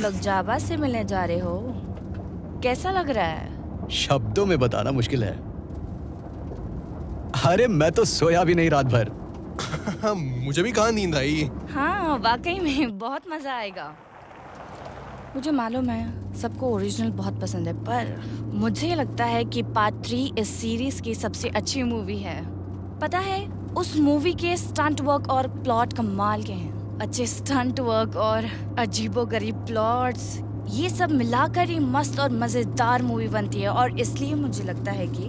लोग जाबाज से मिलने जा रहे हो। कैसा लग रहा है? शब्दों में बताना मुश्किल है। अरे मैं तो सोया भी नहीं रात भर। मुझे भी कहाँ नींद आई। हाँ वाकई में बहुत मजा आएगा। मुझे मालूम है सबको ओरिजिनल बहुत पसंद है, पर मुझे लगता है कि पार्ट 3 इस सीरीज की सबसे अच्छी मूवी है। पता है, उस मूवी के स्टंट वर्क और प्लॉट कमाल के हैं। अच्छे स्टंट वर्क और अजीबोगरीब प्लॉट्स, ये सब मिलाकर ही मस्त और मजेदार मूवी बनती है। और इसलिए मुझे लगता है कि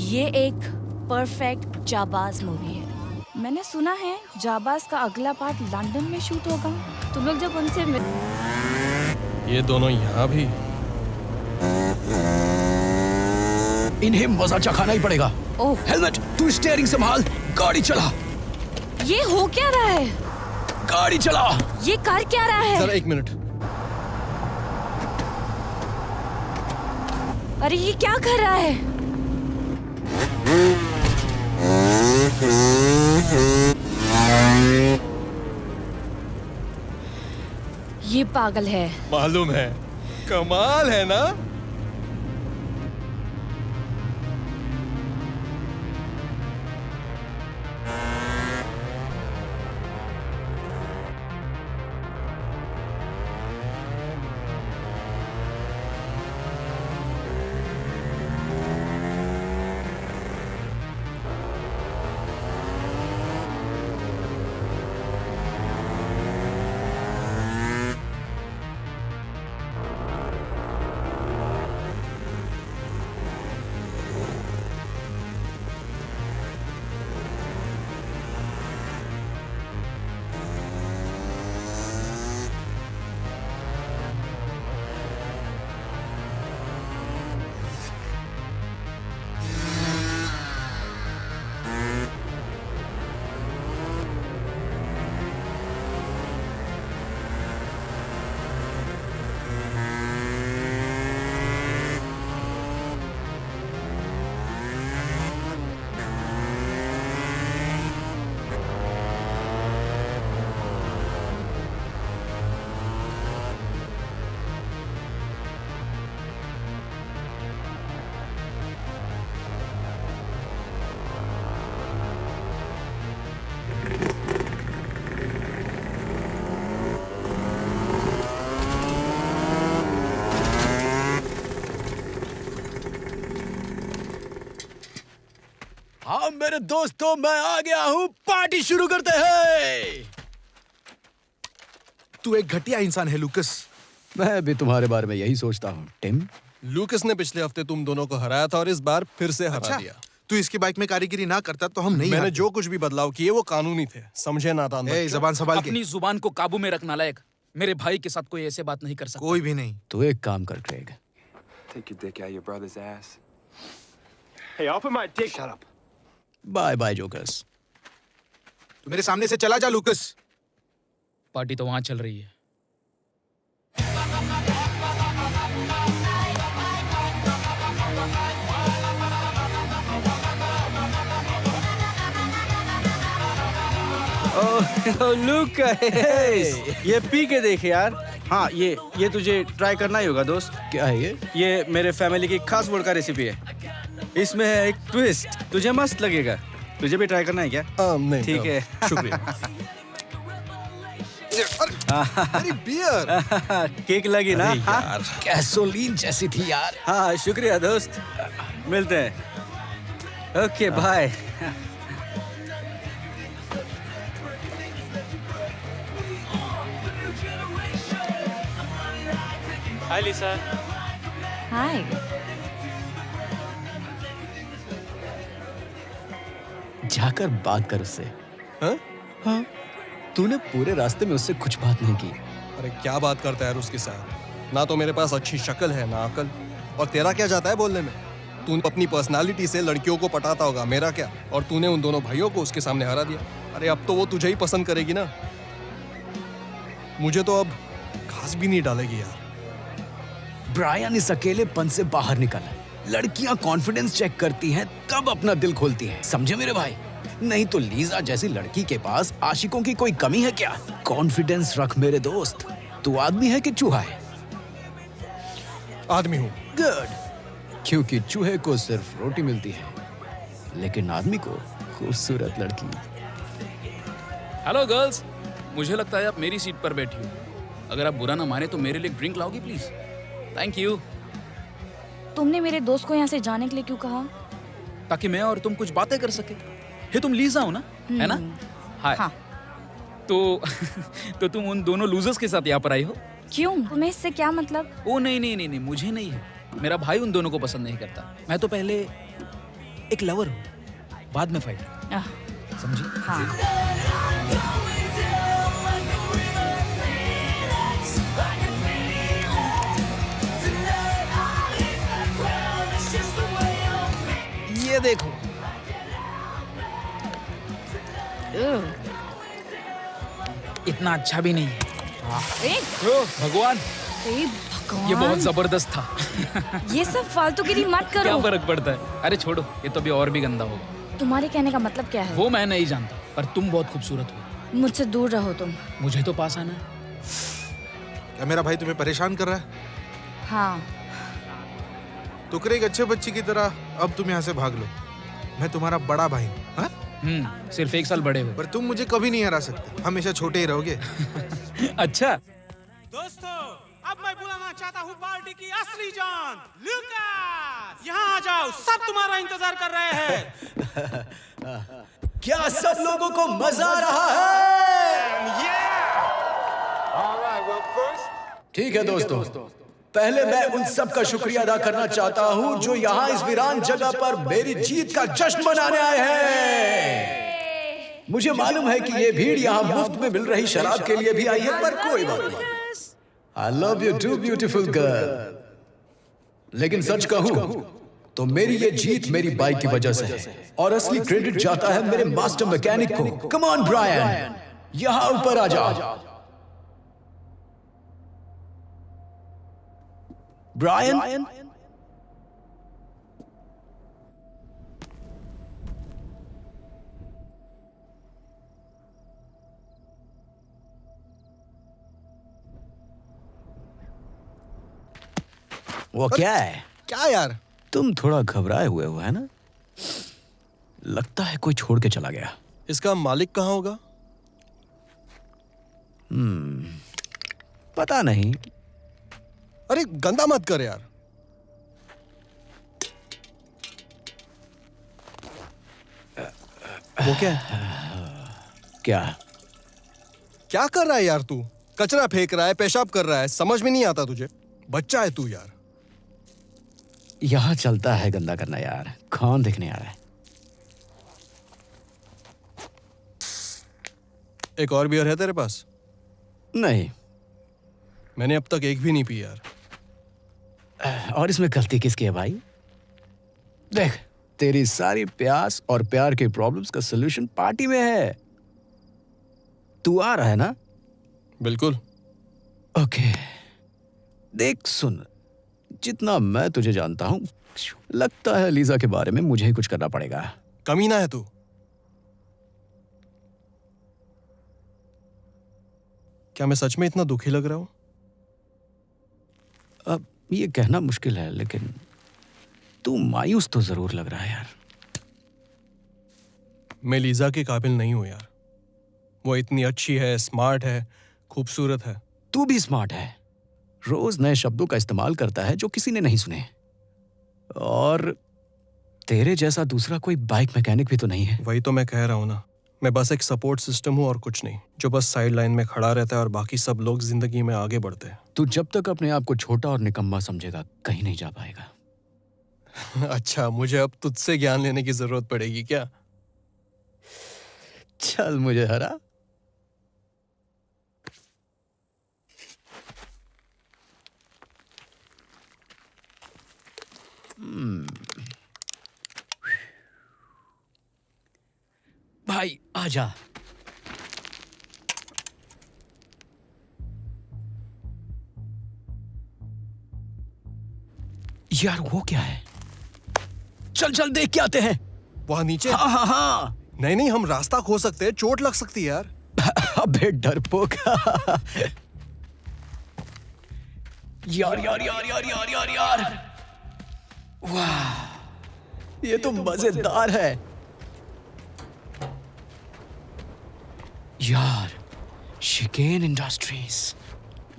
ये एक परफेक्ट जाबाज मूवी है। मैंने सुना है जाबाज का अगला पार्ट लंदन में शूट होगा। तुम लोग जब उनसे ये दोनों यहाँ भी। इन्हें मजा चखाना ही पड़ेगा। ओह, हेलमेट, तू स्टीयरिंग संभाल, गाड़ी चला। ये हो क्या रहा है? गाड़ी चला। ये कर क्या रहा है? जरा 1 मिनट। अरे ये क्या कर रहा है? ये पागल है। मालूम है, कमाल है ना। हाँ मेरे दोस्तों, मैं आ गया हूँ। पार्टी शुरू करते हैं। तू एक घटिया इंसान है लूकस। मैं भी तुम्हारे बारे में यही सोचता हूँ टिम। लूकस ने पिछले हफ्ते तुम दोनों को हराया था और इस बार फिर से हरा दिया। तू इसकी बाइक में कारीगरी ना करता तो हम नहीं मैंने हारते। जो कुछ भी बदलाव किए वो कानूनी थे, समझे नादान ए, बच्चों। जबान संभाल के। अपनी जुबान को काबू में रखना लायक। मेरे भाई के साथ कोई ऐसे बात नहीं कर सकता। कोई भी नहीं। तू एक काम कर Craig. Take your dick out your brother's ass. Hey, I'll put my dick. Shut up. Bye bye jokers. तू मेरे सामने से चला जा लूकस। पार्टी तो वहां चल रही है। लुक ये पी के देख यार। हाँ ये तुझे ट्राई करना ही होगा दोस्त। क्या है ये? ये मेरे फैमिली की खास वोडका रेसिपी है। इसमें है एक ट्विस्ट, तुझे मस्त लगेगा। तुझे भी ट्राई करना है क्या? नहीं, ठीक है। शुक्रिया। अरे बियर। केक लगी ना? यार गैसोलीन जैसी थी यार। हाँ शुक्रिया दोस्त, मिलते हैं। Okay bye. Hi, Lisa. Hi. जाकर बात कर उससे। हाँ? हाँ, तूने पूरे रास्ते में उससे कुछ बात नहीं की। अरे क्या बात करता है यार उसके साथ। ना तो मेरे पास अच्छी शक्ल है ना अकल। और तेरा क्या जाता है बोलने में? तू अपनी पर्सनालिटी से लड़कियों को पटाता होगा, मेरा क्या? और तूने उन दोनों भाइयों को उसके सामने हरा दिया। अरे अब तो वो तुझे ही पसंद करेगी ना। मुझे तो अब घास भी नहीं डालेगी यार। ब्रायन इस अकेलेपन से बाहर निकला। लड़कियां कॉन्फिडेंस चेक करती हैं तब अपना दिल खोलती हैं, समझे मेरे भाई? नहीं तो लीजा जैसी लड़की के पास आशिकों की कोई कमी है क्या? कॉन्फिडेंस रख मेरे दोस्त। तू आदमी है कि चूहा है? आदमी हूँ। गुड, क्योंकि चूहे को सिर्फ रोटी मिलती है, लेकिन आदमी को खूबसूरत लड़की। हेलो गर्ल्स, मुझे लगता है आप मेरी सीट पर बैठी हो। अगर आप बुरा ना माने तो मेरे लिए ड्रिंक लाओगी प्लीज? Thank you. तुमने मेरे दोस्त को यहाँ से जाने के लिए क्यों कहा? ताकि मैं और तुम कुछ बातें कर सके। हे, तुम लीजा हो ना, है ना? हाय। हाँ। तो तो तुम उन दोनों लूजर्स के साथ यहाँ पर आई हो? क्यों? तुम्हें इससे क्या मतलब? ओ नहीं नहीं नहीं नहीं, मुझे नहीं है। मेरा भाई उन दोनों को पसंद नहीं करता। मैं तो पहले एक लवर हूँ, बाद में फाइट। आह, समझी? हाँ। ये देखो, इतना अच्छा भी नहीं है। ए, ओह, भगवान, ए भगवान, ये बहुत जबरदस्त था। ये सब फालतूगिरी मत क्या करो। फर्क पड़ता है? अरे छोड़ो, ये तो अभी और भी गंदा होगा। तुम्हारे कहने का मतलब क्या है? वो मैं नहीं जानता, पर तुम बहुत खूबसूरत हो। मुझसे दूर रहो तुम। मुझे तो पास आना है। क्या मेरा भाई तुम्हें परेशान कर रहा है? हाँ, टुकड़े एक अच्छे बच्चे की तरह अब तुम यहाँ से भाग लो। मैं तुम्हारा बड़ा भाई हूँ, हाँ? सिर्फ 1 साल बड़े हो। पर तुम मुझे कभी नहीं हरा सकते, हमेशा छोटे ही रहोगे। अच्छा, दोस्तों, अब मैं बुलाना चाहता हूँ पार्टी की असली जान, लूकास। यहाँ आ जाओ, सब तुम्हारा इंतजार कर रहे हैं। क्या सब लोगों को मजा आ रहा है? ठीक है दोस्तों, पहले मैं उन सब का शुक्रिया अदा करना चाहता हूं जो यहाँ इस वीरान जगह पर मेरी जीत का जश्न मनाने आए हैं। मुझे मालूम है कि ये भीड़ यहाँ मुफ्त में मिल रही शराब के लिए भी आई है, पर कोई बात नहीं। I love you too, beautiful girl. लेकिन सच कहूं तो मेरी ये जीत मेरी बाइक की वजह से है, और असली क्रेडिट जाता है मेरे मास्टर मैकेनिक को। कम ऑन ब्रायन, यहाँ ऊपर आ जा। ब्रायन, वो क्या है? क्या यार? तुम थोड़ा घबराए हुए हो, है ना? लगता है कोई छोड़ के चला गया। इसका मालिक कहाँ होगा? पता नहीं। अरे गंदा मत कर यार। वो क्या है? क्या? क्या कर रहा है यार तू? कचरा फेंक रहा है, पेशाब कर रहा है, समझ में नहीं आता तुझे? बच्चा है तू यार। यहाँ चलता है गंदा करना यार, कौन देखने आ रहा है? एक और बियर है तेरे पास? नहीं। मैंने अब तक एक भी नहीं पी यार। और इसमें गलती किसकी है भाई? देख, तेरी सारी प्यास और प्यार की प्रॉब्लम्स का सलूशन पार्टी में है। तू आ रहा है ना? बिल्कुल। ओके। देख सुन, जितना मैं तुझे जानता हूं, लगता है लीजा के बारे में मुझे ही कुछ करना पड़ेगा। कमीना है तू। क्या मैं सच में इतना दुखी लग रहा हूं? अब ये कहना मुश्किल है, लेकिन तू मायूस तो जरूर लग रहा है यार। मैं लीजा के काबिल नहीं हूं यार। वो इतनी अच्छी है, स्मार्ट है, खूबसूरत है। तू भी स्मार्ट है, रोज नए शब्दों का इस्तेमाल करता है जो किसी ने नहीं सुने, और तेरे जैसा दूसरा कोई बाइक मैकेनिक भी तो नहीं है। वही तो मैं कह रहा हूं ना, मैं बस एक सपोर्ट सिस्टम हूं और कुछ नहीं, जो बस साइड लाइन में खड़ा रहता है और बाकी सब लोग जिंदगी में आगे बढ़ते हैं। तू जब तक अपने आप को छोटा और निकम्मा समझेगा, कहीं नहीं जा पाएगा। अच्छा, मुझे अब तुझसे ज्ञान लेने की जरूरत पड़ेगी क्या? चल मुझे हरा। भाई आजा। यार वो क्या है? चल चल देख के आते हैं। वहां नीचे? हाँ हाँ हाँ। नहीं नहीं, हम रास्ता खो सकते हैं, चोट लग सकती है यार। अबे डरपोक। यार यार यार यार यार यार यार, वाह, ये तो मजेदार है यार। शिकेन इंडस्ट्रीज,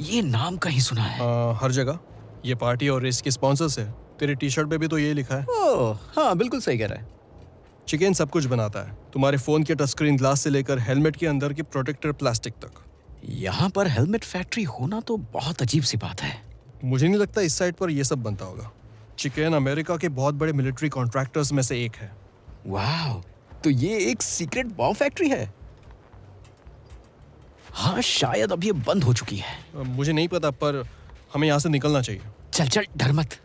ये नाम कहीं सुना है। हर जगह। ये पार्टी और रेस के स्पॉन्सर्स है। तेरे टी शर्ट पे भी तो ये लिखा है। ओह हाँ, बिल्कुल सही कह रहा है। चिकेन सब कुछ बनाता है, तुम्हारे फोन के टच स्क्रीन ग्लास से लेकर हेलमेट के अंदर की प्रोटेक्टर प्लास्टिक तक। यहाँ पर हेलमेट फैक्ट्री होना तो बहुत अजीब सी बात है। मुझे नहीं लगता इस साइड पर ये सब बनता होगा। चिकेन अमेरिका के बहुत बड़े मिलिट्री कॉन्ट्रैक्टर्स में से एक है। वाह, तो ये एक सीक्रेट बॉम्ब फैक्ट्री है। हाँ, शायद अब ये बंद हो चुकी है। मुझे नहीं पता, पर हमें यहाँ से निकलना चाहिए। चल चल, डर मत।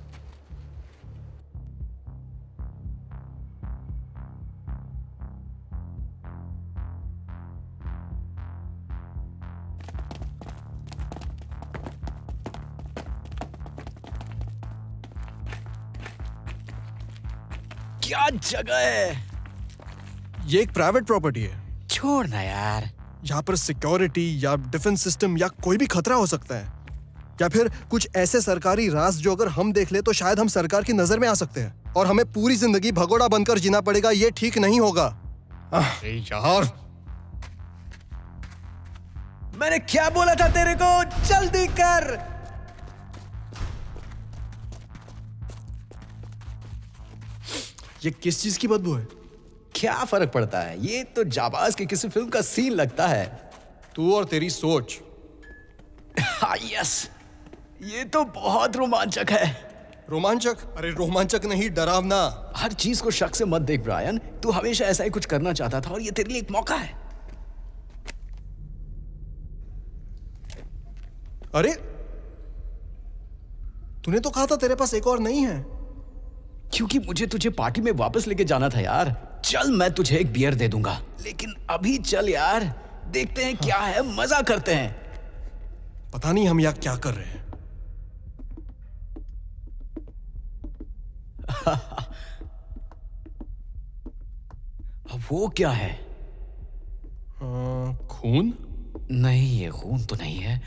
क्या जगह है। ये एक प्राइवेट प्रॉपर्टी है। छोड़ ना यार। यहाँ पर सिक्योरिटी या डिफेंस सिस्टम या कोई भी खतरा हो सकता है, या फिर कुछ ऐसे सरकारी राज जो अगर हम देख ले तो शायद हम सरकार की नजर में आ सकते हैं और हमें पूरी जिंदगी भगोड़ा बनकर जीना पड़ेगा। ये ठीक नहीं होगा। अरे यार, मैंने क्या बोला था तेरे को, जल्दी कर। ये किस चीज की बदबू है? क्या फर्क पड़ता है, ये तो जाबाज की किसी फिल्म का सीन लगता है। तू और तेरी सोच। हाँ यस, ये तो बहुत रोमांचक है। रोमांचक? अरे रोमांचक नहीं, डरावना। हर चीज को शक से मत देख ब्रायन, तू हमेशा ऐसा ही कुछ करना चाहता था और ये तेरे लिए एक मौका है। अरे तूने तो कहा था तेरे पास एक और नहीं है। क्योंकि मुझे तुझे पार्टी में वापस लेके जाना था यार। चल, मैं तुझे एक बियर दे दूंगा, लेकिन अभी चल यार, देखते हैं क्या है, मजा करते हैं। पता नहीं हम यहाँ क्या कर रहे हैं। अब वो क्या है? खून? नहीं, ये खून तो नहीं है,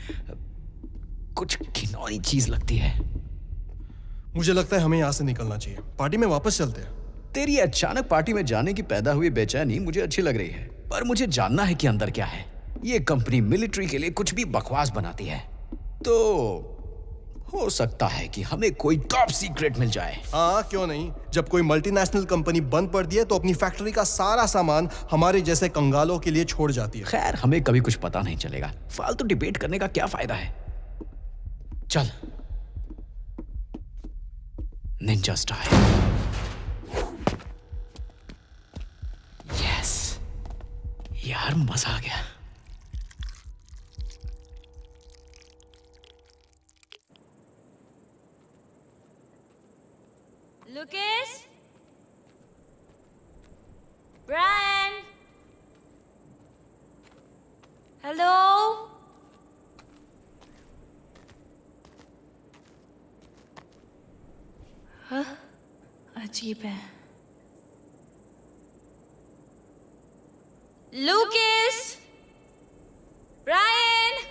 कुछ घिनौनी चीज लगती है। मुझे लगता है हमें यहाँ से निकलना चाहिए। पार्टी में वापस चलते हैं। तेरी अचानक पार्टी में जाने की पैदा हुई बेचैनी मुझे अच्छी लग रही है, पर मुझे जानना है कि अंदर क्या है। ये कंपनी मिलिट्री के लिए कुछ भी बकवास बनाती है, तो हो सकता है कि हमें कोई टॉप सीक्रेट मिल जाए। हाँ, क्यों नहीं। जब कोई मल्टीनेशनल कंपनी बंद पड़ दी है तो अपनी फैक्ट्री का सारा सामान हमारे जैसे कंगालों के लिए छोड़ जाती है। खैर, हमें कभी कुछ पता नहीं चलेगा, फालतू डिबेट करने का क्या फायदा है। चल, निंजा स्टाइल। यस यार, मजा आ गया। Lucas? Brian? Hello? हाँ? अजीब है। Lucas? Brian?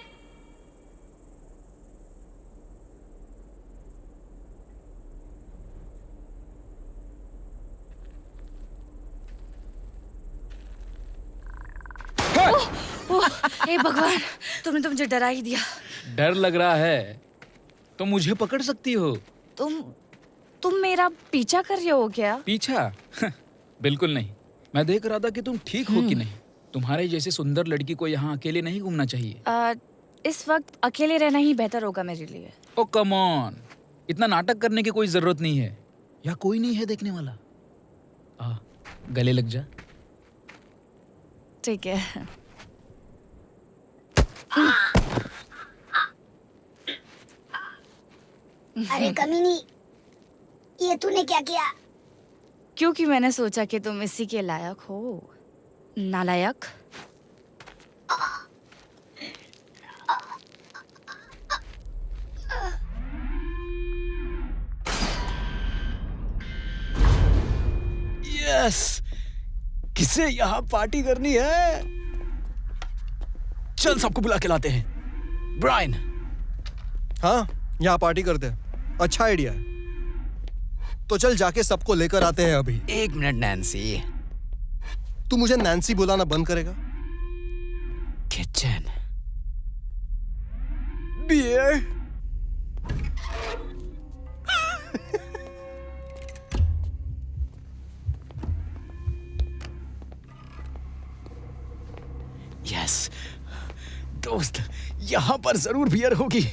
हे भगवान, तुमने तो मुझे डरा ही दिया। डर लग रहा है तो मुझे पकड़ सकती हो। तुम मेरा पीछा कर रहे हो क्या? पीछा? बिल्कुल नहीं। मैं देख रहा था कि तुम ठीक हो कि नहीं। तुम्हारे जैसे सुंदर लड़की को यहाँ अकेले नहीं घूमना चाहिए। इस वक्त अकेले रहना ही बेहतर होगा मेरे लिए। ओ कम ऑन, इतना नाटक करने की कोई जरूरत नहीं है। यहाँ कोई नहीं है देखने वाला। गले लग जा। ठीक है। अरे कमीनी, ये तूने क्या किया? क्योंकि मैंने सोचा कि तुम इसी के लायक हो। नालायक। यस, किसे यहाँ पार्टी करनी है? चल, सबको बुला के लाते हैं। ब्रायन। हाँ, यहाँ पार्टी करते हैं, अच्छा आइडिया है। तो चल जाके सबको लेकर आते हैं अभी। 1 मिनट नैन्सी। तू मुझे नैन्सी बुलाना बंद करेगा? Kitchen beer. यस दोस्त, यहां पर जरूर बियर होगी।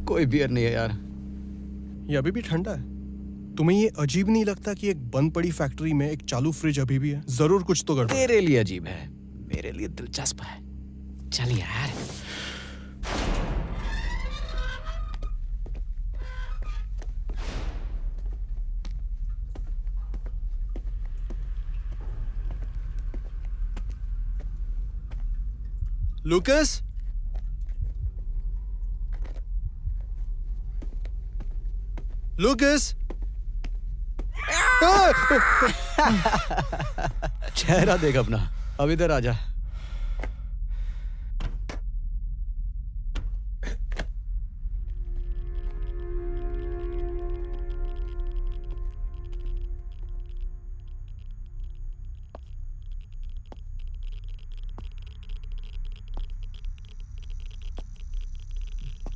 कोई बियर नहीं है यार। ये अभी भी ठंडा है। तुम्हें ये अजीब नहीं लगता कि एक बंद पड़ी फैक्ट्री में एक चालू फ्रिज अभी भी है? जरूर कुछ तो गड़बड़। तेरे लिए अजीब है, मेरे लिए दिलचस्प है। चल यार। लूकस, लूकस। चेहरा देख अपना, अब इधर आजा।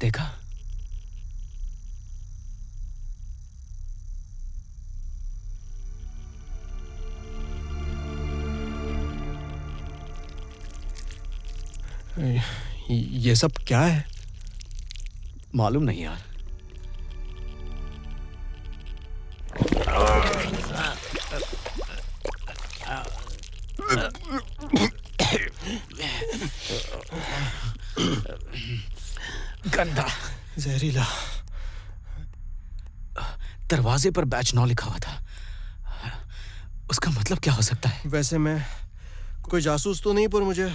देखा? ये सब क्या है? मालूम नहीं यार। गंदा, जहरीला। दरवाजे पर बैच 9 लिखा हुआ था। उसका मतलब क्या हो सकता है? वैसे मैं कोई जासूस तो नहीं, पर मुझे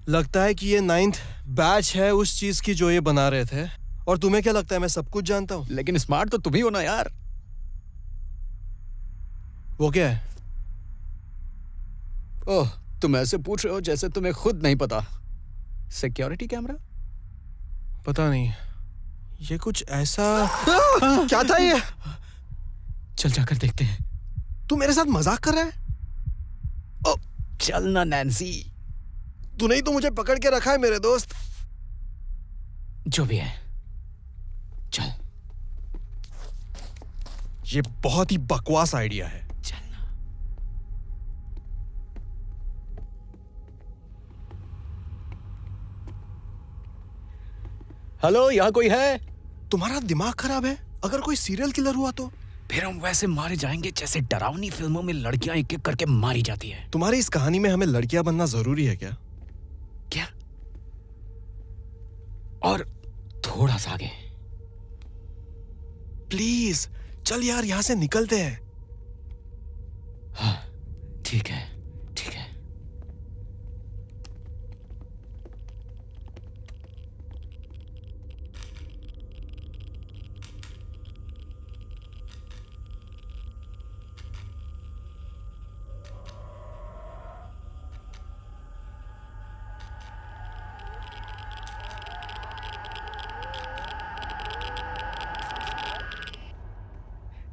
लगता है कि ये 9th बैच है उस चीज की जो ये बना रहे थे। और तुम्हें क्या लगता है मैं सब कुछ जानता हूं? लेकिन स्मार्ट तो तुम ही हो ना यार। वो क्या है? ओह, तुम ऐसे पूछ रहे हो जैसे तुम्हें खुद नहीं पता। Security camera? पता नहीं, ये कुछ ऐसा क्या था ये? चल जाकर देखते हैं। तू मेरे साथ मजाक कर रहा है? ओ, चल ना नैन्सी। तूने ही तो मुझे पकड़ के रखा है मेरे दोस्त। जो भी है, चल। ये बहुत ही बकवास आइडिया है। चलना। हेलो, यहाँ कोई है? तुम्हारा दिमाग खराब है? अगर कोई सीरियल किलर हुआ तो? फिर हम वैसे मारे जाएंगे जैसे डरावनी फिल्मों में लड़कियां एक एक करके मारी जाती है। तुम्हारी इस कहानी में हमें लड़कियां बनना जरूरी है क्या? क्या? और थोड़ा सा आगे। प्लीज चल यार, यहां से निकलते हैं। हाँ, ठीक है, ठीक है।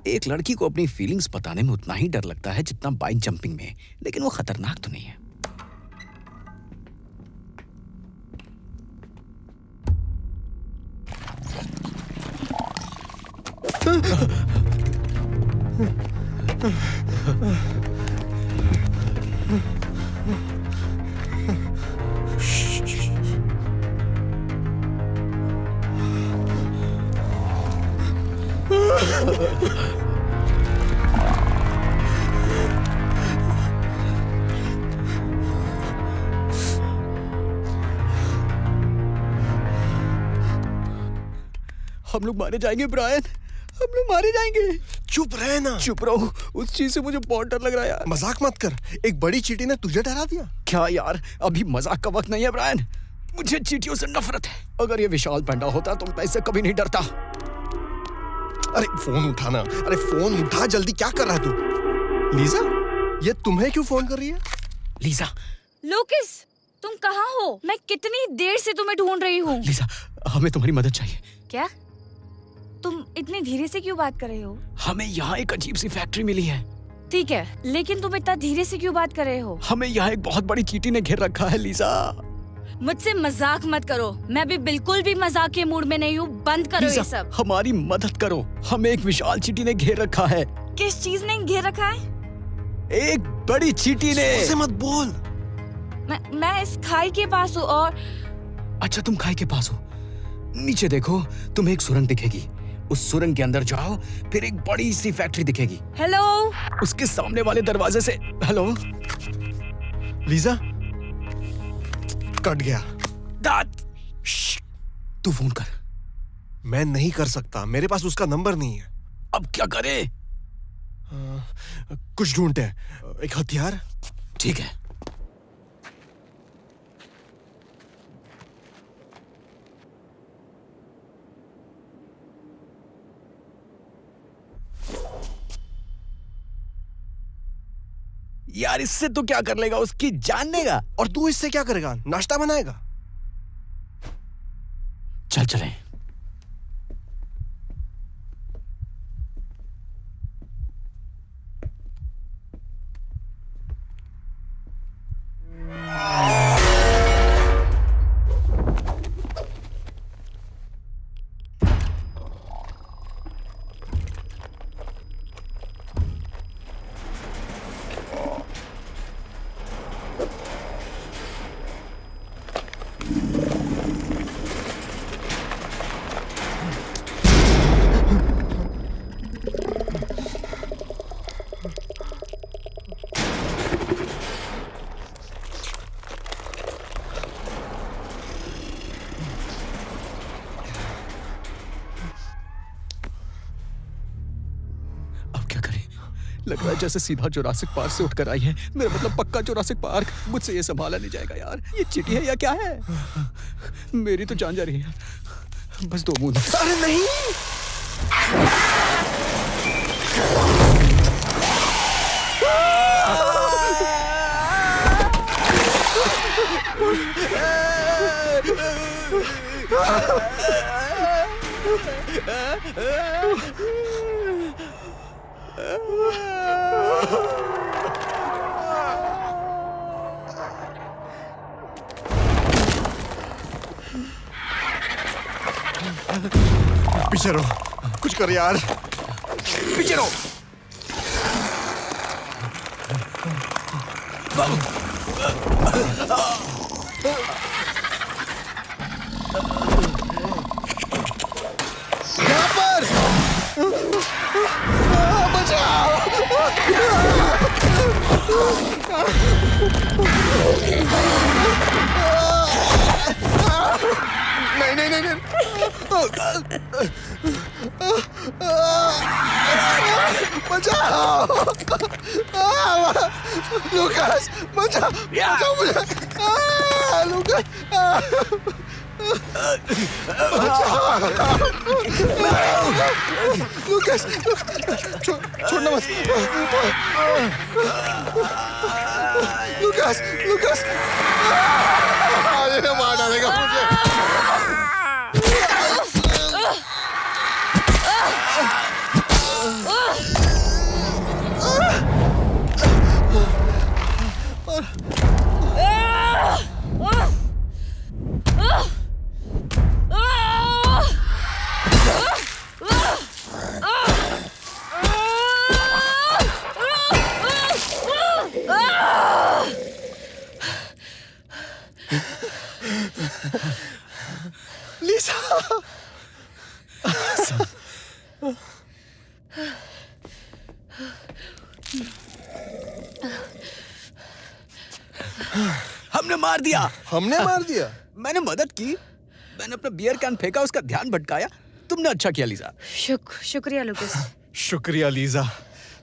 एक लड़की को अपनी फीलिंग्स बताने में उतना ही डर लगता है जितना बाइक जंपिंग में, लेकिन वो खतरनाक तो नहीं है। हम लोग मारे जाएंगे ब्रायन, हम लोग मारे जाएंगे। चुप रहे ना। चुप रहो, उस चीज से मुझे बहुत डर लग रहा है यार। मजाक मत कर, एक बड़ी चींटी ने तुझे डरा दिया। क्या यार, अभी मजाक का वक्त नहीं है ब्रायन। मुझे चींटियों से नफरत है। अगर ये विशाल पैंडा होता तो मैं इससे कभी नहीं डरता। अरे फोन उठाना, अरे फोन उठा जल्दी। क्या कर रहा है तू? लीजा, ये तुम्हें क्यों फोन कर रही है? लीजा। लूकस, तुम कहाँ हो? मैं कितनी देर से तुम्हें ढूंढ रही हूँ। लीजा, हमें तुम्हारी मदद चाहिए। क्या? तुम इतनी धीरे से क्यों बात कर रहे हो? हमें यहाँ एक अजीब सी फैक्ट्री मिली है। ठीक है, लेकिन तुम इतना धीरे से क्यों बात कर रहे हो? हमें यहाँ एक बहुत बड़ी चींटी ने घेर रखा है लीजा। मुझसे मजाक मत करो, मैं भी बिल्कुल भी मजाक के मूड में नहीं हूँ। बंद करो ये सब। हमारी मदद करो, हमें एक विशाल चींटी ने घेर रखा है। किस चीज ने घेर रखा है? एक बड़ी चींटी ने। उसे मत बोल। मैं इस खाई के पास हूँ और अच्छा, तुम खाई के पास हो। नीचे देखो, तुम्हें एक सुरंग दिखेगी। उस सुरंग के अंदर जाओ, फिर एक बड़ी सी फैक्ट्री दिखेगी। हेलो। उसके सामने वाले दरवाजे से। हेलो लीजा, कट गया। तू फोन कर। मैं नहीं कर सकता, मेरे पास उसका नंबर नहीं है। अब क्या करें? कुछ ढूंढते हैं, एक हथियार। ठीक है। यार, इससे तो क्या कर लेगा? उसकी जान लेगा। और तू इससे क्या करेगा? नाश्ता बनाएगा? चल चले। लग रहा है जैसे सीधा जुरासिक पार्क से उठकर आई है। मेरा मतलब पक्का जुरासिक पार्क। मुझसे ये संभाला नहीं जाएगा यार। ये चींटी है या क्या है? मेरी तो जान जा रही है। बस 2 बूंद। अरे नहीं। पीछे रहो, कुछ कर यार। पीछे रहो। यहाँ पर बचाओ। नहीं नहीं नहीं, नहीं। बचाओ। लूकास, बचाओ, बचाओ मुझे। लूकास, लूकास, छोड़ना मत। लूकास, लूकास, ये मार डालेगा मुझे। लीसा, हमने मार दिया। हमने मार दिया? मैंने मदद की। मैंने अपना बियर कैन फेंका, उसका ध्यान भटकाया। तुमने अच्छा किया लीजा। शुक्रिया लुकास। शुक्रिया लीजा,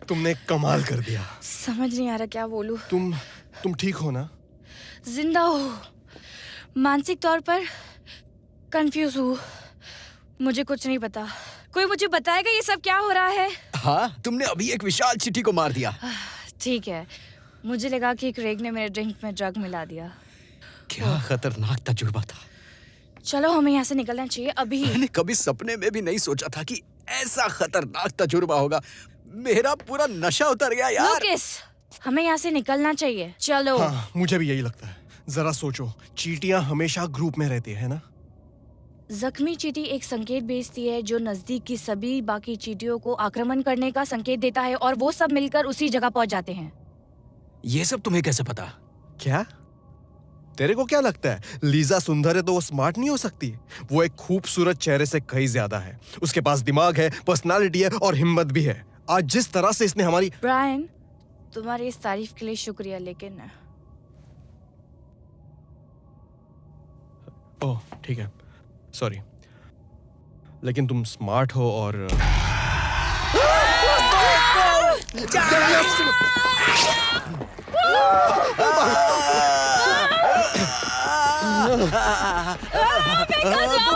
तुमने कमाल कर दिया। समझ नहीं आ रहा क्या बोलूं। तुम ठीक हो ना? जिंदा हो, मानसिक तौर पर कंफ्यूज हूँ। मुझे कुछ नहीं पता। कोई मुझे बताएगा ये सब क्या हो रहा है? हाँ, तुमने अभी एक विशाल चींटी को मार दिया। ठीक है, मुझे लगा कि क्रेग ने मेरे ड्रिंक में ड्रग मिला दिया। क्या खतरनाक तजुर्बा था। चलो हमें यहाँ से निकलना चाहिए अभी। मैंने कभी सपने में भी नहीं सोचा था कि ऐसा खतरनाक तजुर्बा होगा। मेरा पूरा नशा उतर गया यार। लूकिस, हमें यहाँ से निकलना चाहिए, चलो। हाँ, मुझे भी यही लगता है। जरा सोचो, चींटियां हमेशा ग्रुप में रहती है ना। जख्मी चींटी एक संकेत भेजती है जो नजदीक की सभी बाकी चींटियों को आक्रमण करने का संकेत देता है और वो सब मिलकर उसी जगह पहुंच जाते हैं। ये सब तुम्हें कैसे पता? क्या तेरे को क्या लगता है लीजा सुंदर है तो वो स्मार्ट नहीं हो सकती? वो एक खूबसूरत चेहरे से कहीं ज्यादा है। उसके पास दिमाग है, पर्सनालिटी है और हिम्मत भी है। आज जिस तरह से इसने हमारी ब्रायन, तुम्हारी इस तारीफ के लिए शुक्रिया, लेकिन ओह ठीक है, सॉरी, लेकिन तुम स्मार्ट हो और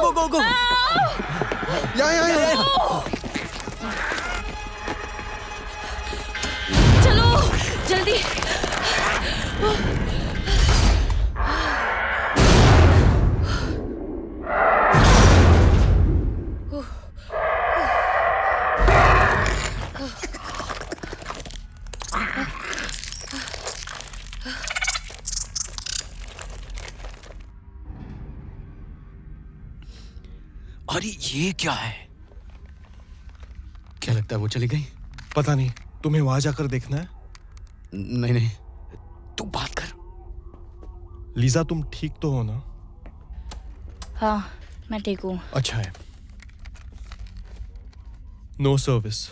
गो गो गो। या। चलो जल्दी। अरे ये क्या है? क्या लगता है वो चली गई? पता नहीं, तुम्हें वहां जाकर देखना है। नहीं नहीं, तू बात कर। लीजा तुम ठीक तो हो ना? हाँ मैं ठीक हूँ। अच्छा है। No service.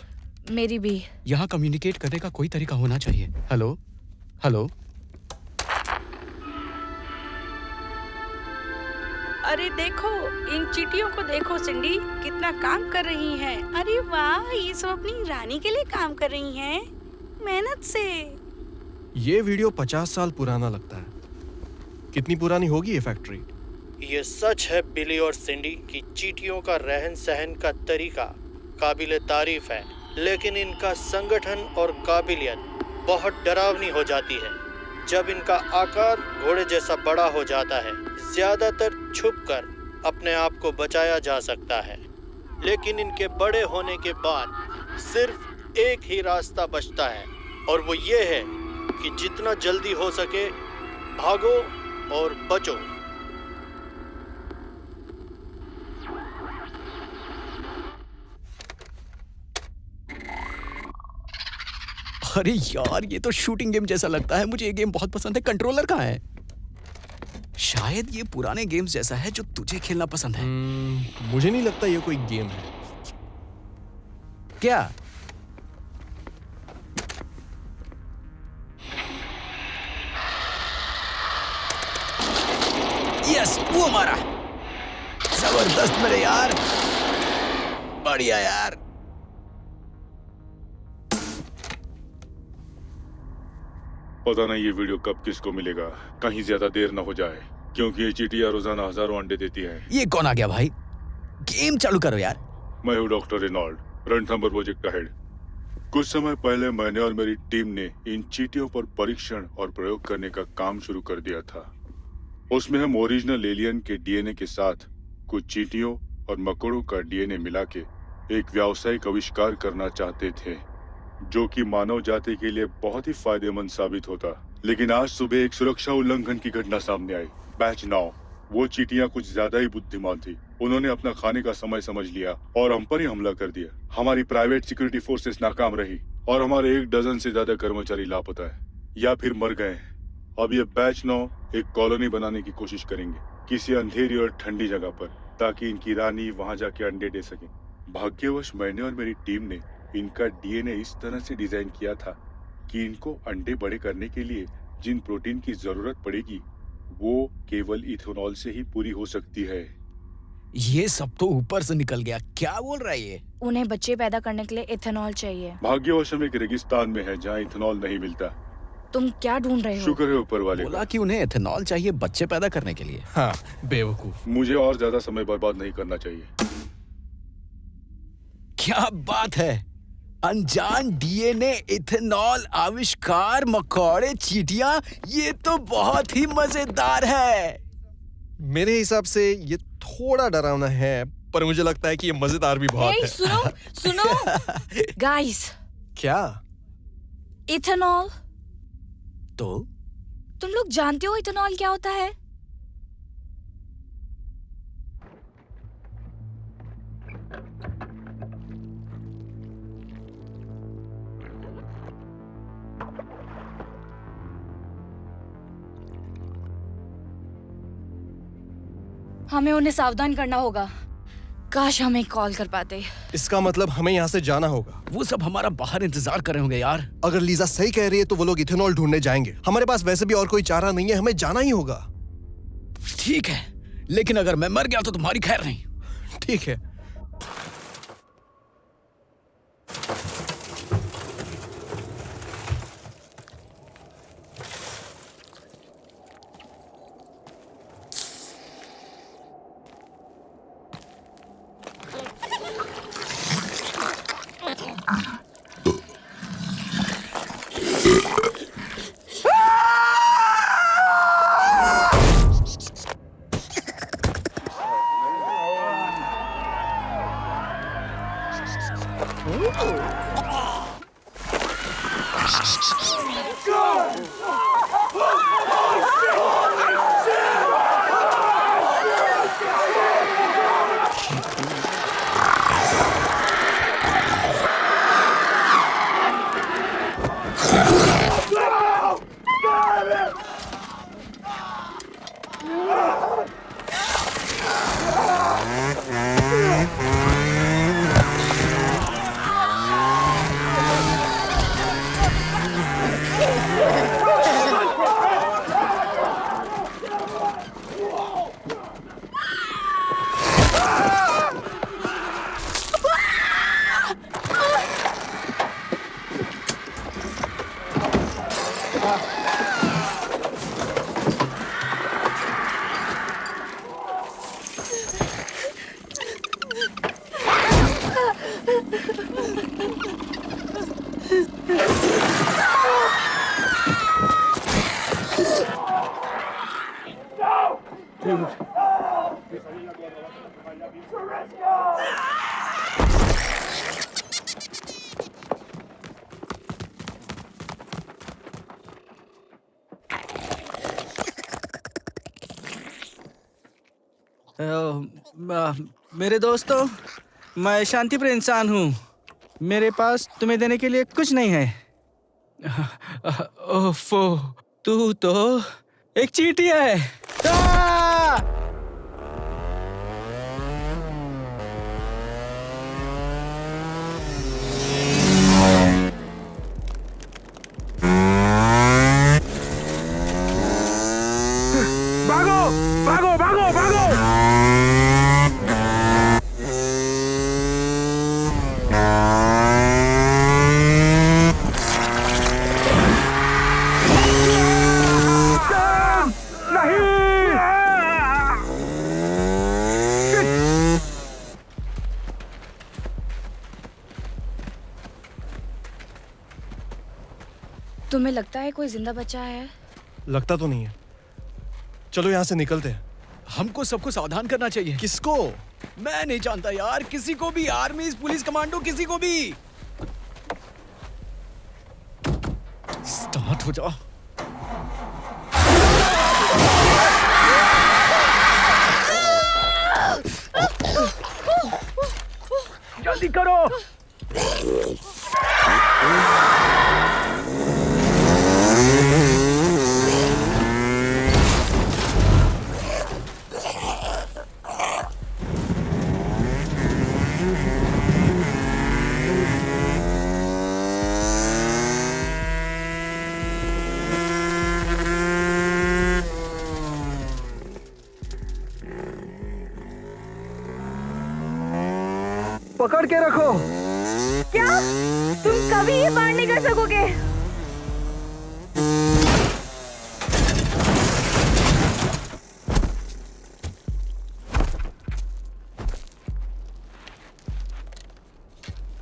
मेरी भी। यहाँ कम्युनिकेट करने का कोई तरीका होना चाहिए। Hello hello. अरे देखो, इन चींटियों को देखो सिंडी, कितना काम कर रही हैं। अरे वाह, ये सब अपनी रानी के लिए काम कर रही हैं, मेहनत से। ये वीडियो 50 साल पुराना लगता है। कितनी पुरानी होगी ये फैक्ट्री? ये सच है बिली और सिंडी कि चींटियों का रहन सहन का तरीका काबिले तारीफ है, लेकिन इनका संगठन और काबिलियत बहुत डरावनी हो जाती है जब इनका आकार घोड़े जैसा बड़ा हो जाता है। ज्यादातर छुपकर अपने आप को बचाया जा सकता है, लेकिन इनके बड़े होने के बाद सिर्फ एक ही रास्ता बचता है, और वो ये है कि जितना जल्दी हो सके भागो और बचो। अरे यार, ये तो शूटिंग गेम जैसा लगता है। मुझे ये गेम बहुत पसंद है। कंट्रोलर कहाँ है? शायद ये पुराने गेम्स जैसा है जो तुझे खेलना पसंद है। मुझे नहीं लगता ये कोई गेम है। क्या? यस, वो मारा। जबरदस्त मेरे यार, बढ़िया यार। पता नहीं ये वीडियो कब किसको मिलेगा, कहीं ज्यादा देर न हो जाए, क्योंकि ये चींटियां रोजाना हजारों अंडे देती हैं। ये कौन आ गया भाई? गेम चालू करो यार। मैं हूँ डॉक्टर रेनॉल्ड, रणथंबर प्रोजेक्ट का हेड। कुछ समय पहले मैंने और मेरी टीम ने इन चींटियों पर परीक्षण और प्रयोग करने का काम शुरू कर दिया था। उसमें हम ओरिजिनल एलियन के डीएनए के साथ कुछ चींटियों और मकोड़ों का डीएनए मिला के एक व्यावसायिक आविष्कार करना चाहते थे जो कि मानव जाति के लिए बहुत ही फायदेमंद साबित होता। लेकिन आज सुबह एक सुरक्षा उल्लंघन की घटना सामने आई। बैच 9, वो चींटियां कुछ ज्यादा ही बुद्धिमान थी। उन्होंने अपना खाने का समय समझ लिया और हम पर ही हमला कर दिया। हमारी प्राइवेट सिक्योरिटी फोर्सेस नाकाम रही और हमारे 1 डजन से ज्यादा कर्मचारी लापता है या फिर मर गए हैं। अब ये बैच 9 एक कॉलोनी बनाने की कोशिश करेंगे किसी अंधेरी और ठंडी जगह पर, ताकि इनकी रानी वहां जाके अंडे दे सके। भाग्यवश मैंने और मेरी टीम ने इनका डीएनए इस तरह से डिजाइन किया था कि इनको अंडे बड़े करने के लिए जिन प्रोटीन की जरूरत पड़ेगी वो केवल इथेनॉल से ही पूरी हो सकती है। ये सब तो ऊपर से निकल गया। क्या बोल रहा है ये? उन्हें बच्चे पैदा करने के लिए इथेनॉल चाहिए। भाग्यवश हम एक रेगिस्तान में है जहाँ इथेनॉल नहीं मिलता। तुम क्या ढूंढ रहे हो? शुक्र है ऊपर वाले बोला कि उन्हें इथेनॉल चाहिए बच्चे पैदा करने के लिए। हाँ, बेवकूफ। मुझे और ज्यादा समय बर्बाद नहीं करना चाहिए। क्या बात है? अनजान डीएनए इथेनॉल आविष्कार मकौड़े चींटियां, ये तो बहुत ही मजेदार है। मेरे हिसाब से ये थोड़ा डरावना है, पर मुझे लगता है कि ये मजेदार भी बहुत Hey, है। सुनो गाइस, क्या? इथेनॉल। तो तुम लोग जानते हो इथेनॉल क्या होता है? हमें उन्हें सावधान करना होगा। काश हमें कॉल कर पाते। इसका मतलब हमें यहाँ से जाना होगा। वो सब हमारा बाहर इंतजार कर रहे होंगे यार। अगर लीजा सही कह रही है तो वो लोग इथेनॉल ढूंढने जाएंगे। हमारे पास वैसे भी और कोई चारा नहीं है, हमें जाना ही होगा। ठीक है, लेकिन अगर मैं मर गया तो तुम्हारी खैर नहीं। ठीक है। मेरे दोस्तों, मैं शांतिप्रिय इंसान हूँ। मेरे पास तुम्हें देने के लिए कुछ नहीं है। ओफो, तू तो एक चींटी है। भागो भागो भागो भागो। तुम्हें लगता है कोई जिंदा बचा है? लगता तो नहीं है। चलो यहाँ से निकलते हैं। हमको सबको सावधान करना चाहिए। किसको? मैं नहीं जानता यार, किसी को भी, आर्मी, पुलिस, कमांडो, किसी को भी। स्टार्ट हो जा। जल्दी करो। पकड़ के रखो। क्या? तुम कभी ये पार नहीं कर सकोगे।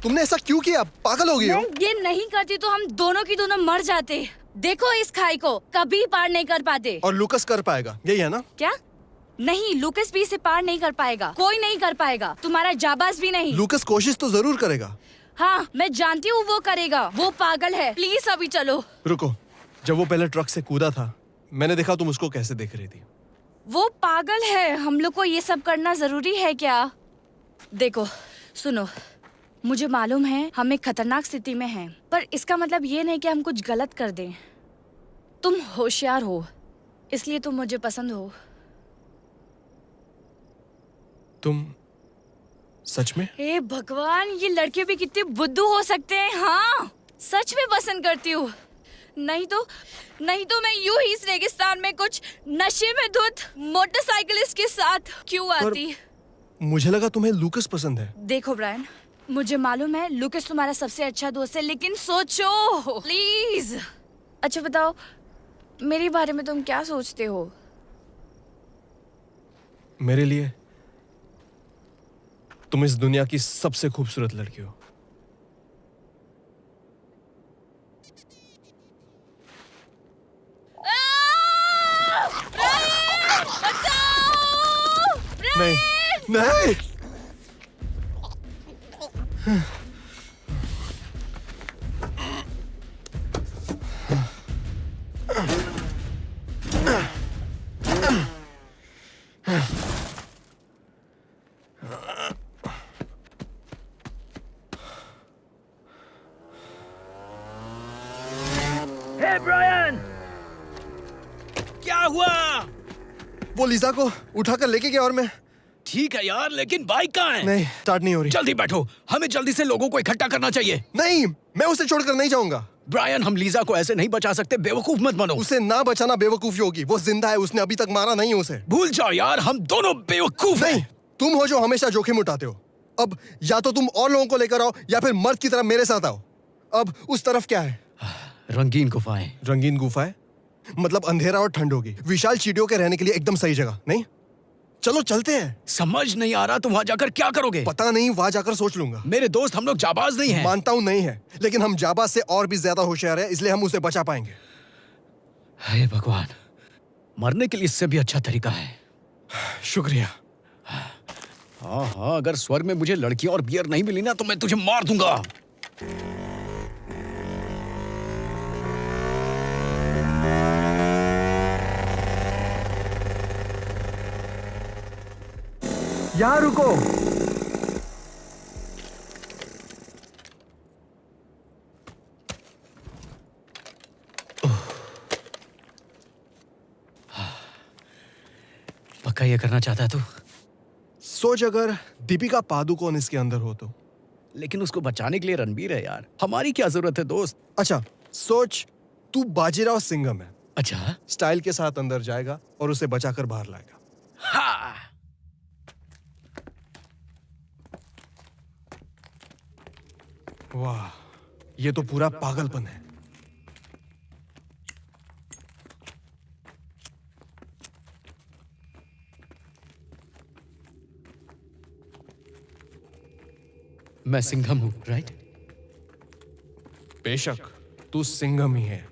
तुमने ऐसा क्यों किया? पागल हो गई हो? मैं ये नहीं करती तो हम दोनों की दोनों मर जाते। देखो इस खाई को कभी पार नहीं कर पाते। और लूकस कर पाएगा, यही है ना? क्या? नहीं, लूकस भी इसे पार नहीं कर पाएगा। कोई नहीं कर पाएगा, तुम्हारा जाबाज भी नहीं। लूकस कोशिश तो जरूर करेगा। हाँ, मैं जानती हूँ वो करेगा। वो पागल है। प्लीज अभी चलो। रुको, जब वो पहले ट्रक से कूदा था, मैंने देखा तुम उसको कैसे देख रही थी। वो पागल है। हम लोग को ये सब करना जरूरी है क्या? देखो, सुनो, मुझे मालूम है हम एक खतरनाक स्थिति में हैं, पर इसका मतलब ये नहीं कि हम कुछ गलत कर दें। तुम होशियार हो, इसलिए तुम मुझे पसंद हो। तुम सच में? हे भगवान, ये लड़के भी कितने बुद्धू हो सकते हैं। हाँ, सच में पसंद करती हूँ। नहीं तो मैं यूं ही इस रेगिस्तान में कुछ नशे में धुत मोटरसाइकिलिस्ट के साथ क्यों आती? मुझे लगा तुम्हें लूकस पसंद है। देखो ब्रायन, मुझे मालूम है लूकस तुम्हारा सबसे अच्छा दोस्त है, लेकिन सोचो प्लीज। अच्छा बताओ, मेरे बारे में तुम क्या सोचते हो? मेरे लिए तुम इस दुनिया की सबसे खूबसूरत लड़की हो। नहीं, नहीं। ब्रायन, क्या हुआ? वो लीजा को उठाकर लेके गया और मैं। ठीक है यार, लेकिन बाइक कहाँ है? नहीं, स्टार्ट नहीं हो रही। जल्दी बैठो, हमें जल्दी से लोगों को इकट्ठा करना चाहिए। नहीं, मैं उसे छोड़कर नहीं जाऊंगा। ब्रायन, हम लीजा को ऐसे नहीं बचा सकते। बेवकूफ मत बनो। उसे ना बचाना बेवकूफी होगी। वो जिंदा है, उसने अभी तक मारा नहीं उसे। भूल जाओ यार, हम दोनों बेवकूफ नहीं, तुम हो जो हमेशा जोखिम उठाते हो। अब या तो तुम और लोगों को लेकर आओ या फिर मर्द की तरह मेरे साथ आओ। अब उस तरफ क्या है? रंगीन गुफाएं। रंगीन गुफाएं मतलब अंधेरा और ठंड होगी। विशाल चींटियों के रहने के लिए एकदम सही जगह। नहीं, चलो चलते हैं। समझ नहीं आ रहा तुम वहां जाकर क्या करोगे? पता नहीं, वहां जाकर सोच लूंगा। मेरे दोस्त, हम लोग जाबाज नहीं हैं। मानता हूं नहीं है, लेकिन हम जाबाज से और भी ज्यादा होशियार है, इसलिए हम उसे बचा पाएंगे। हे भगवान, मरने के लिए इससे भी अच्छा तरीका है। शुक्रिया। हाँ, अगर स्वर्ग में मुझे लड़की और बियर नहीं मिली ना तो मैं तुझे मार दूंगा। यहाँ रुको। पक्का ये करना चाहता है तू? सोच, अगर दीपिका पादुकोण इसके अंदर हो तो। लेकिन उसको बचाने के लिए रणबीर है यार। हमारी क्या जरूरत है दोस्त? अच्छा सोच, तू बाजीराव सिंघम है। अच्छा, स्टाइल के साथ अंदर जाएगा और उसे बचाकर बाहर लाएगा। हाँ। वाह, ये तो पूरा पागलपन है। मैं सिंघम हूं, राइट? बेशक, तू सिंघम ही है।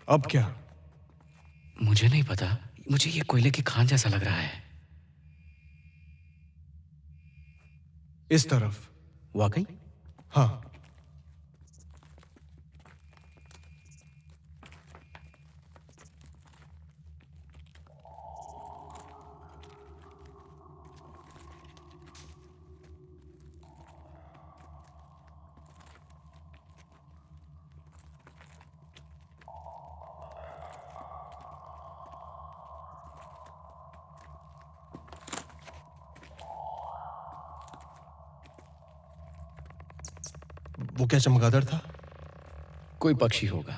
अब क्या? मुझे नहीं पता, मुझे ये कोयले की खान जैसा लग रहा है। इस तरफ। वाकई? हाँ। वो क्या चमगादड़ था? कोई पक्षी होगा।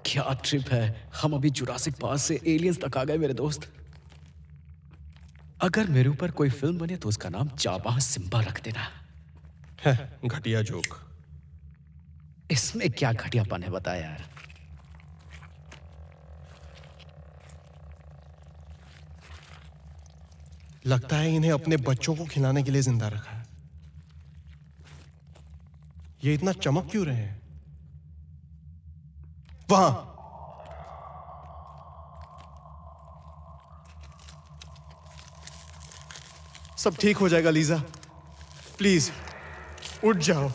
क्या ट्रिप है। हम अभी जुरासिक पार्क से एलियंस तक आ गए मेरे दोस्त। अगर मेरे ऊपर कोई फिल्म बने तो उसका नाम जाबाज सिम्बा रख देना। घटिया जोक। इसमें क्या घटियापन है बता यार। लगता है इन्हें अपने बच्चों को खिलाने के लिए जिंदा रखा है। ये इतना चमक क्यों रहे हैं? वहां सब ठीक हो जाएगा लीजा, प्लीज उठ जाओ।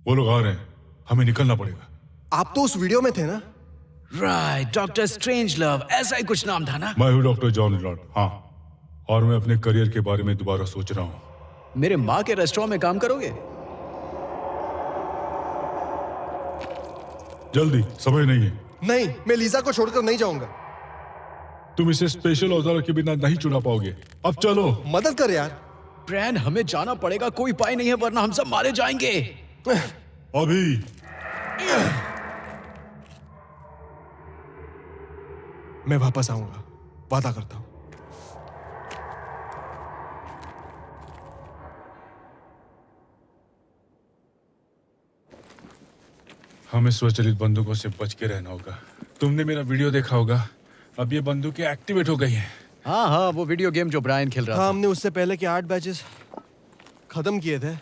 वो लोग आ रहे हैं, हमें निकलना पड़ेगा। आप तो उस वीडियो में थे ना? राइट, डॉक्टर स्ट्रेंज लव, ऐसा ही कुछ नाम था ना? मैं हूँ डॉक्टर जॉन रिनॉल्ड। हाँ, और मैं अपने करियर के बारे में दोबारा सोच रहा हूँ। मेरे माँ के रेस्टोरेंट में काम करोगे? जल्दी, समय नहीं है। नहीं, मैं लीजा को छोड़कर नहीं जाऊंगा। तुम इसे स्पेशल औजारों के बिना नहीं चुरा पाओगे। अब चलो। मदद कर यार। ब्रैन, हमें जाना पड़ेगा, कोई उपाय नहीं है वरना हम सब मारे जाएंगे। अभी मैं वापस आऊंगा, वादा करता हूं। हमें स्वचालित बंदूकों से बच के रहना होगा। तुमने मेरा वीडियो देखा होगा, अब ये बंदूकें एक्टिवेट हो गई हैं। हाँ हाँ, वो वीडियो गेम जो ब्रायन खेल रहा था। हमने उससे पहले के 8 बैचेस खत्म किए थे,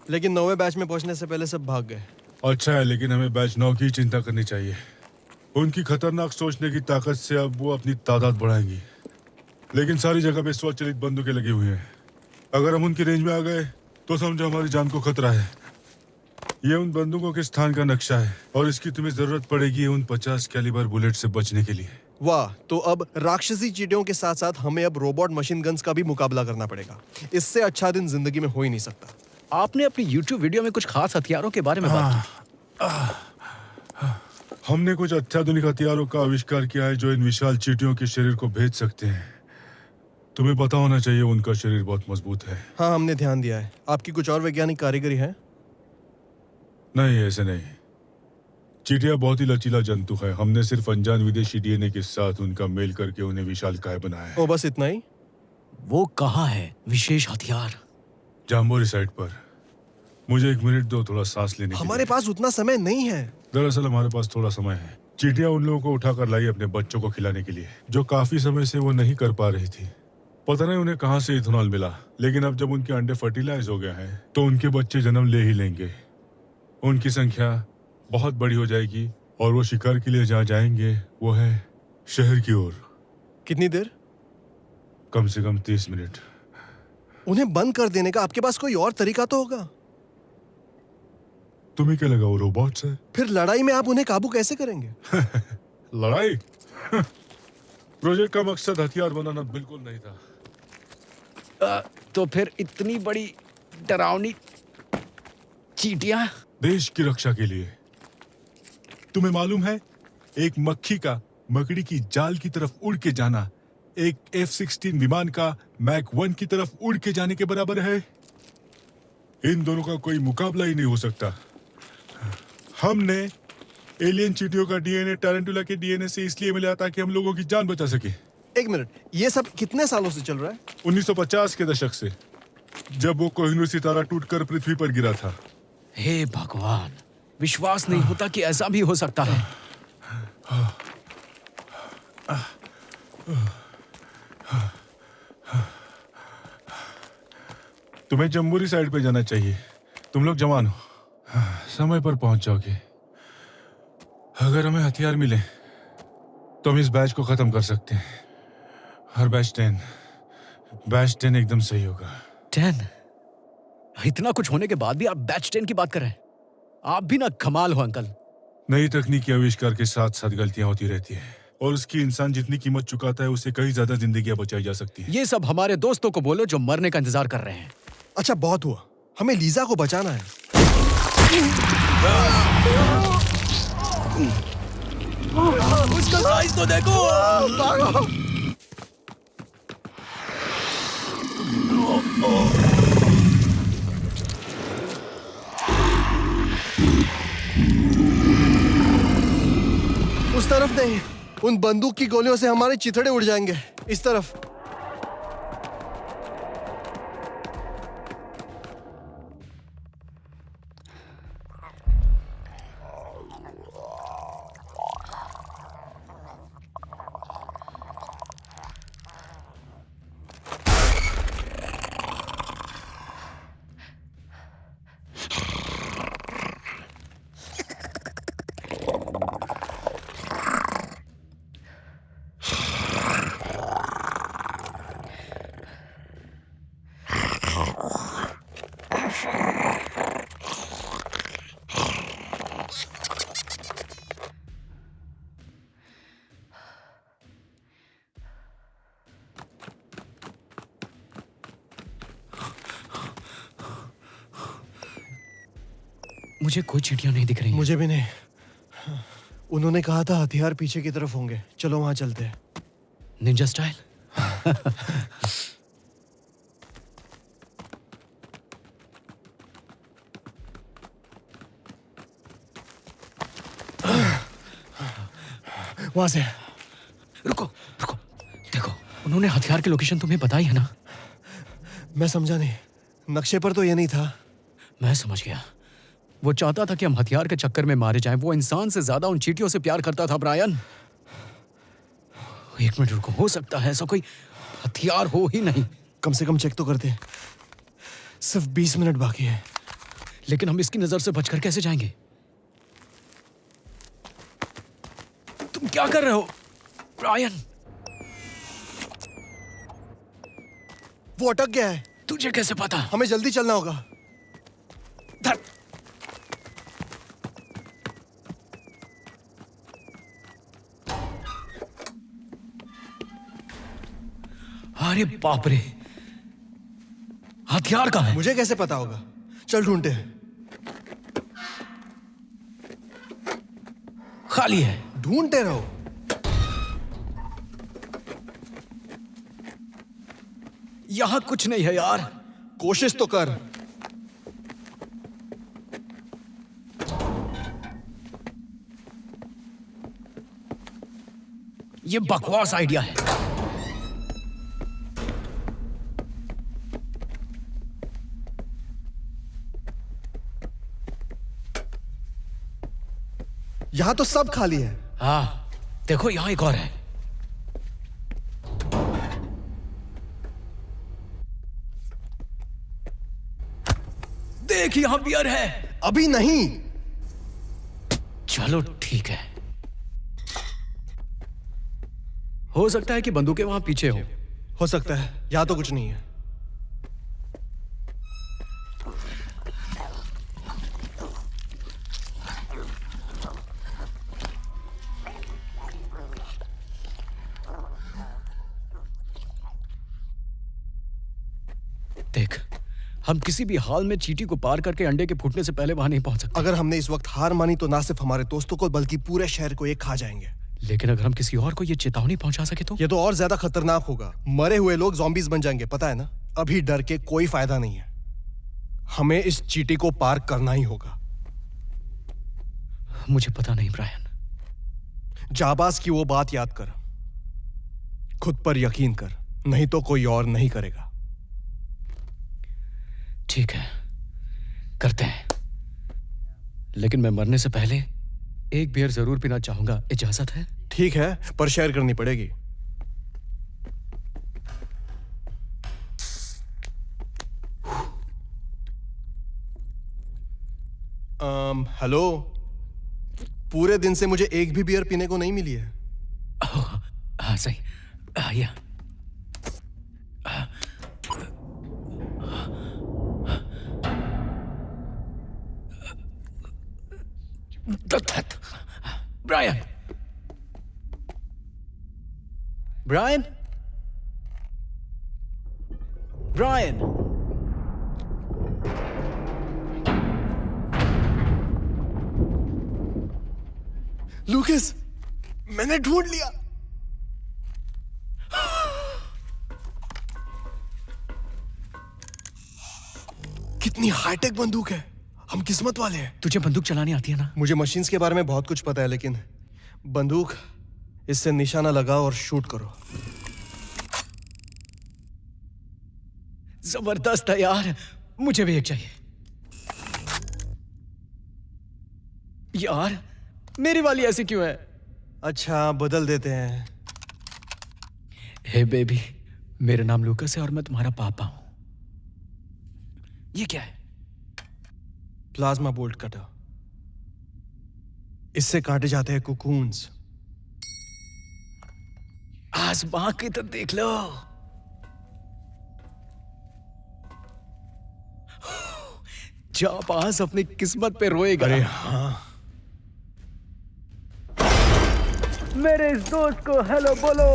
लेकिन 9वें बैच में पहुंचने से पहले सब भाग गए। अच्छा है, लेकिन हमें बैच 9 की चिंता करनी चाहिए। उनकी खतरनाक सोचने की ताकत से अब वो अपनी तादाद बढ़ाएंगी, लेकिन सारी जगह पे स्वचालित बंदूकें लगी हुई हैं। अगर हम उनकी रेंज में आ गए तो समझो हमारी जान को खतरा है। ये उन बंदूकों के स्थान का नक्शा है और इसकी तुम्हें जरूरत पड़ेगी उन 50 कैलिबर बुलेट से बचने के लिए। वाह, तो अब राक्षसी चींटियों के साथ साथ हमें अब रोबोट मशीन गन्स का भी मुकाबला करना पड़ेगा। इससे अच्छा दिन जिंदगी में हो ही नहीं सकता। आपने अपनी YouTube वीडियो में कुछ खास हथियारों के बारे में बात की। हमने कुछ अत्याधुनिक हथियारों का आविष्कार किया है जो इन विशाल चींटियों के शरीर को भेद सकते हैं। तुम्हें पता होना चाहिए उनका शरीर बहुत मजबूत है। हाँ, हमने ध्यान दिया है। आपकी कुछ और वैज्ञानिक कारीगरी है? नहीं, ऐसे नहीं। चींटियां बहुत ही लचीला जंतु है। हमने सिर्फ अनजान विदेशी डीएनए के साथ उनका मेल करके उन्हें विशालकाय बनाया है। ओ, बस इतना ही? वो कहाँ है विशेष हथियार? जाम्बोरी साइड पर। मुझे 1 मिनट दो, थोड़ा सांस लेने के लिए। हमारे पास उतना समय नहीं है। दरअसल हमारे पास थोड़ा समय है। चींटियां उन लोगों को उठाकर लाई अपने बच्चों को खिलाने के लिए, जो काफी समय से वो नहीं कर पा रही थी। पता नहीं उन्हें कहाँ से इथेनॉल मिला, लेकिन अब जब उनके अंडे फर्टिलाइज हो गए हैं तो उनके बच्चे जन्म ले ही लेंगे। उनकी संख्या बहुत बड़ी हो जाएगी और वो शिकार के लिए जहाँ जाएंगे वो है शहर की ओर। कितनी देर? कम से कम 30 मिनट। उन्हें बंद कर देने का आपके पास कोई और तरीका तो होगा? तुम्हें क्या लगा वो रोबोट्स है? फिर लड़ाई में आप उन्हें काबू कैसे करेंगे? लड़ाई? प्रोजेक्ट का मकसद हथियार बनाना बिल्कुल नहीं था। तो फिर इतनी बड़ी डरावनी चींटियां? देश की रक्षा के लिए। तुम्हें मालूम है, एक मक्खी का मकड़ी की जाल की तरफ उड़ के जाना एक F-16 विमान का मैक 1 की तरफ उड़ के जाने के बराबर है। इन दोनों का कोई मुकाबला ही नहीं हो सकता। हमने एलियन चींटियों का डीएनए टारंटुला के डीएनए से इसलिए मिला ताकि हम लोगों की जान बचा सके। 1 मिनट, ये सब कितने सालों से चल रहा है? 1950 के दशक से, जब वो कोहिनूर सितारा टूटकर पृथ्वी पर गिरा था। हे भगवान, विश्वास नहीं होता कि ऐसा भी हो सकता है। तुम्हें जम्बूरी साइड पे जाना चाहिए। तुम लोग जवान हो, समय पर पहुंच जाओगे। अगर हमें हथियार मिले तो हम इस बैच को खत्म कर सकते हैं। हर बैच 10 एकदम सही होगा। 10? इतना कुछ होने के बाद भी आप बैच 10 की बात कर रहे हैं? आप भी ना कमाल हो अंकल। नई तकनीकी आविष्कार के साथ साथ गलतियां होती रहती है और उसकी इंसान जितनी कीमत चुकाता है उससे कहीं ज्यादा जिंदगियां बचाई जा सकती है। ये सब हमारे दोस्तों को बोलो जो मरने का इंतजार कर रहे हैं। अच्छा, बहुत हुआ, हमें लीजा को बचाना है। उसका साइज तो देखो। भागो। उस तरफ नहीं, उन बंदूक की गोलियों से हमारे चिथड़े उड़ जाएंगे। इस तरफ। मुझे कोई चींटियां नहीं दिख रही। मुझे भी नहीं। उन्होंने कहा था हथियार पीछे की तरफ होंगे। चलो वहां चलते हैं। Ninja style. वहां से। रुको रुको, देखो उन्होंने हथियार की लोकेशन तुम्हें बताई है ना? मैं समझा नहीं, नक्शे पर तो ये नहीं था। मैं समझ गया। वो चाहता था कि हम हथियार के चक्कर में मारे जाएं। वो इंसान से ज्यादा उन चींटियों से प्यार करता था ब्रायन। एक मिनट रुको, हो सकता है ऐसा कोई हथियार हो ही नहीं। कम से कम चेक तो करते। सिर्फ 20 मिनट बाकी है। लेकिन हम इसकी नजर से बचकर कैसे जाएंगे? तुम क्या कर रहे हो ब्रायन? वो अटक गया है। तुझे कैसे पता? हमें जल्दी चलना होगा। अरे बाप रे, हथियार कहाँ है? मुझे कैसे पता होगा? चल ढूंढते हैं। खाली है। ढूंढते रहो। यहां कुछ नहीं है यार। कोशिश तो कर। ये बकवास आइडिया है। यहां तो सब खाली है। हाँ, देखो यहां एक और है। देख, यहां बियर है। अभी नहीं। चलो ठीक है। हो सकता है कि बंदूकें वहां पीछे हो सकता है। यहां तो कुछ नहीं है। देख, हम किसी भी हाल में चींटी को पार करके अंडे के फूटने से पहले वहां नहीं पहुंच सकते। अगर हमने इस वक्त हार मानी तो ना सिर्फ हमारे दोस्तों को बल्कि पूरे शहर को ये खा जाएंगे। लेकिन अगर हम किसी और को ये चेतावनी पहुंचा सके तो? ये तो और ज्यादा खतरनाक होगा। मरे हुए लोग ज़ॉम्बीज़ बन जाएंगे, पता है ना? अभी डर के कोई फायदा नहीं है। हमें इस चींटी को पार करना ही होगा। मुझे पता नहीं ब्रायन। जाबाज की वो बात याद कर। खुद पर यकीन कर, नहीं तो कोई और नहीं करेगा। ठीक है, करते हैं। लेकिन मैं मरने से पहले एक बियर जरूर पीना चाहूंगा। इजाजत है? ठीक है, पर शेयर करनी पड़ेगी। हेलो, पूरे दिन से मुझे एक भी बियर पीने को नहीं मिली है। हाँ सही। या Brian! Brian? Brian! Lucas! मैंने ढूंढ लिया। कितनी हाईटेक बंदूक है। हम किस्मत वाले हैं। तुझे बंदूक चलानी आती है ना? मुझे मशीन्स के बारे में बहुत कुछ पता है, लेकिन बंदूक, इससे निशाना लगाओ और शूट करो। जबरदस्त है यार, मुझे भी एक चाहिए। यार मेरी वाली ऐसी क्यों है? अच्छा, बदल देते हैं। हे बेबी, मेरा नाम लूकस है और मैं तुम्हारा पापा हूं। ये क्या है? Plasma bolt cutter. इससे काटे जाते हैं कुकून्स। आसमां की तो देख लो। जाबाज अपनी किस्मत पे रोएगा। अरे हाँ। मेरे इस दोस्त को हेलो बोलो।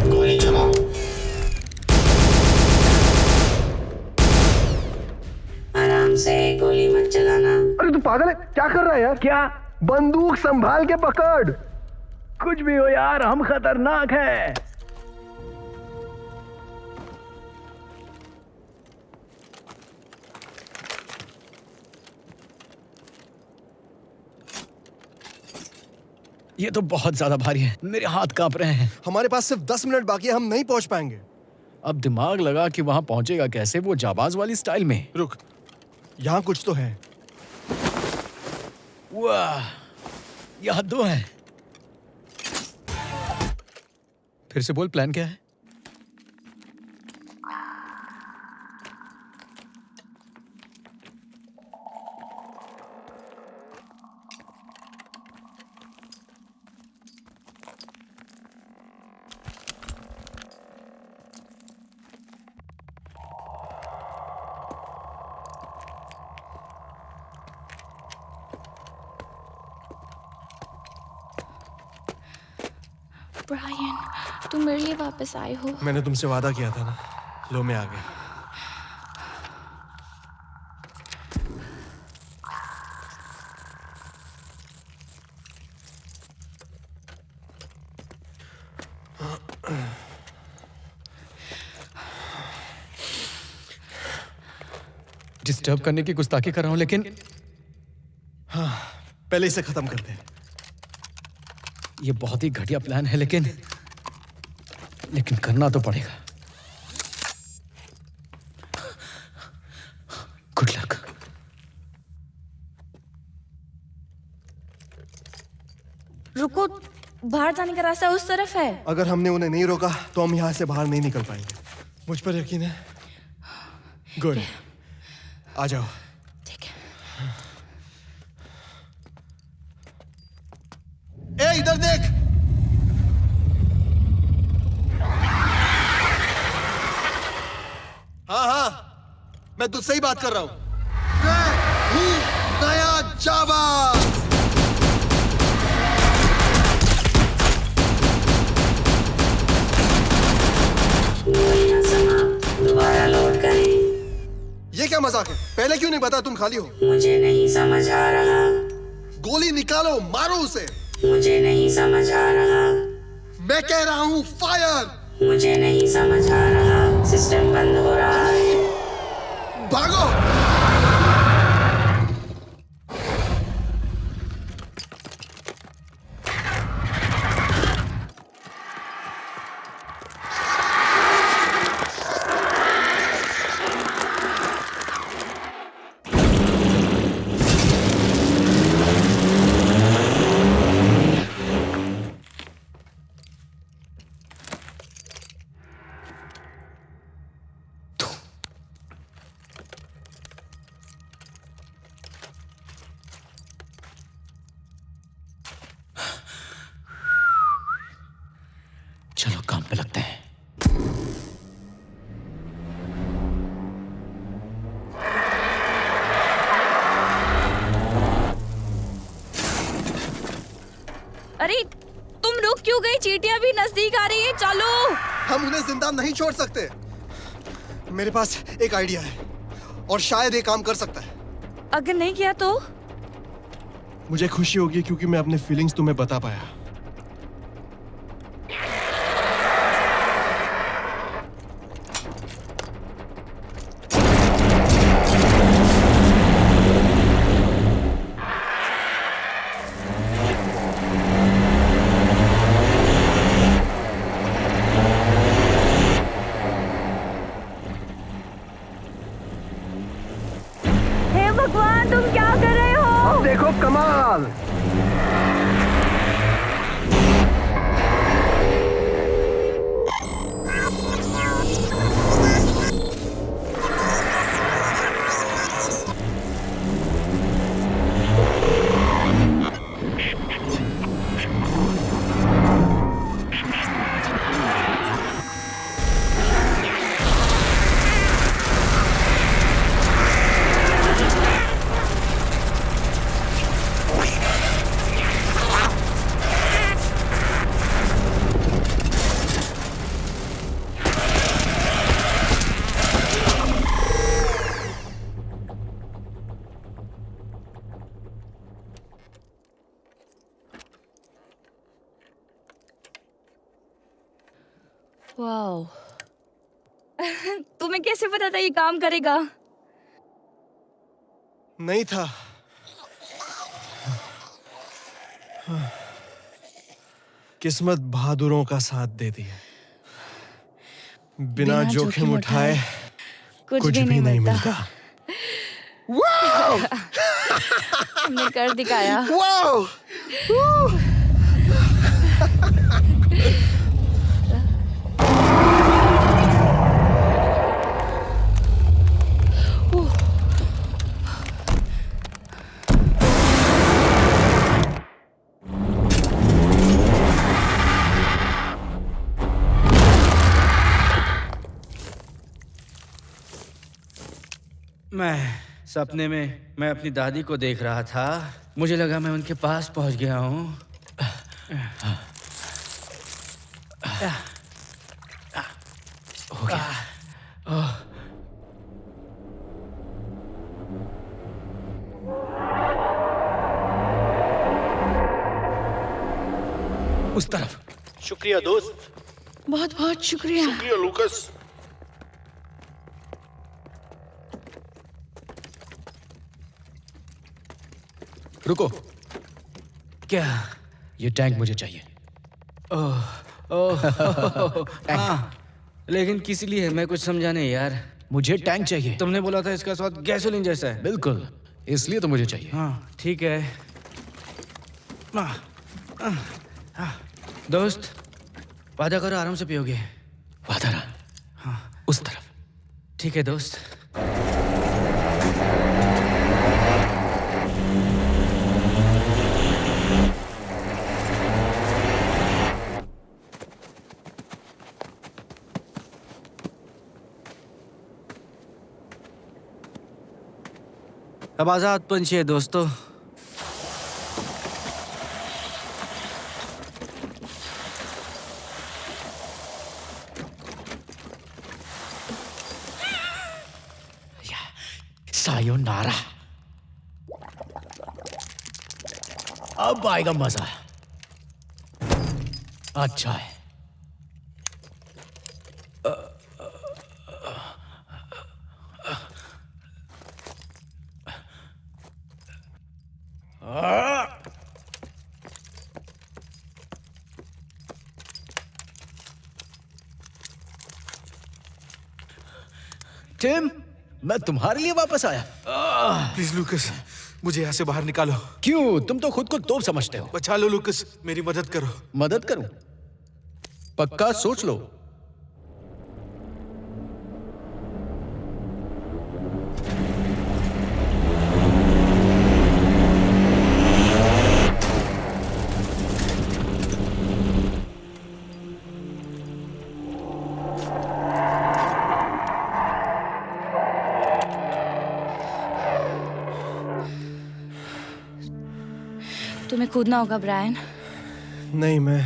गोली चलाओ। आराम से, गोली मत चलाना। अरे तू पागल है? क्या कर रहा है यार? क्या? बंदूक संभाल के पकड़। कुछ भी हो यार, हम खतरनाक हैं। ये तो बहुत ज्यादा भारी है, मेरे हाथ कांप रहे हैं। हमारे पास सिर्फ 10 मिनट बाकी है, हम नहीं पहुंच पाएंगे। अब दिमाग लगा कि वहां पहुंचेगा कैसे, वो जाबाज वाली स्टाइल में। रुक, यहाँ कुछ तो है। वाह, यहाँ दो हैं। फिर से बोल, प्लान क्या है? ब्रायन, तुम मेरे लिए वापस आए हो। मैंने तुमसे वादा किया था ना। लो, मैं आ गया। डिस्टर्ब करने की गुस्ताखी कर रहा हूं, लेकिन हाँ, पहले इसे खत्म करते हैं। ये बहुत ही घटिया प्लान है, लेकिन करना तो पड़ेगा। Good luck. रुको, बाहर जाने का रास्ता उस तरफ है। अगर हमने उन्हें नहीं रोका तो हम यहाँ से बाहर नहीं निकल पाएंगे। मुझ पर यकीन है? गुड, आ जाओ। ठीक है। ए, इधर देख। हाँ, मैं तुझसे ही बात कर रहा हूं। मैं हूं नया जाबाज। दोबारा लोड करें। ये क्या मजाक है? पहले क्यों नहीं बताया तुम खाली हो? मुझे नहीं समझ आ रहा। गोली निकालो, मारो उसे। मुझे नहीं समझ आ रहा। मैं कह रहा हूं फायर। मुझे नहीं समझ आ रहा। सिस्टम बंद हो रहा है। भागो। चलो काम पे लगते हैं। अरे तुम रुक क्यों गई? चींटियां भी नजदीक आ रही है, चलो। हम उन्हें जिंदा नहीं छोड़ सकते। मेरे पास एक आइडिया है और शायद ये काम कर सकता है। अगर नहीं किया तो? मुझे खुशी होगी क्योंकि मैं अपने फीलिंग्स तुम्हें बता पाया। हे भगवान, तुम क्या कर रहे हो? देखो कमाल। वाओ। तुम्हें कैसे पता था ये काम करेगा? नहीं था। किस्मत बहादुरों का साथ देती है। बिना जोखिम उठाए कुछ भी नहीं मिलता। वाओ! तुमने कर दिखाया। वाओ! सपने में मैं अपनी दादी को देख रहा था। मुझे लगा मैं उनके पास पहुंच गया हूं। हो गया। उस तरफ। शुक्रिया दोस्त। बहुत बहुत शुक्रिया। शुक्रिया लूकस। रुको। क्या? ये टैंक मुझे चाहिए। ओह ओह हाँ, लेकिन किस लिए? मैं कुछ समझा नहीं यार। मुझे टैंक चाहिए। तुमने बोला था इसका स्वाद गैसोलीन जैसा है। बिल्कुल, इसलिए तो मुझे चाहिए। हाँ ठीक है। दोस्त, वादा करो आराम से पियोगे। वादा रहा। हाँ उस तरफ। ठीक है दोस्त। अब आजाद पंछी है दोस्तों। सायोनारा। अब आएगा मजा। अच्छा है। टिम, मैं तुम्हारे लिए वापस आया। प्लीज लूकस, मुझे यहाँ से बाहर निकालो। क्यों? तुम तो खुद को तोप समझते हो। बचा लो लूकस, मेरी मदद करो। मदद करूं? पक्का सोच लो। तुम्हें कूदना होगा ब्रायन। नहीं, मैं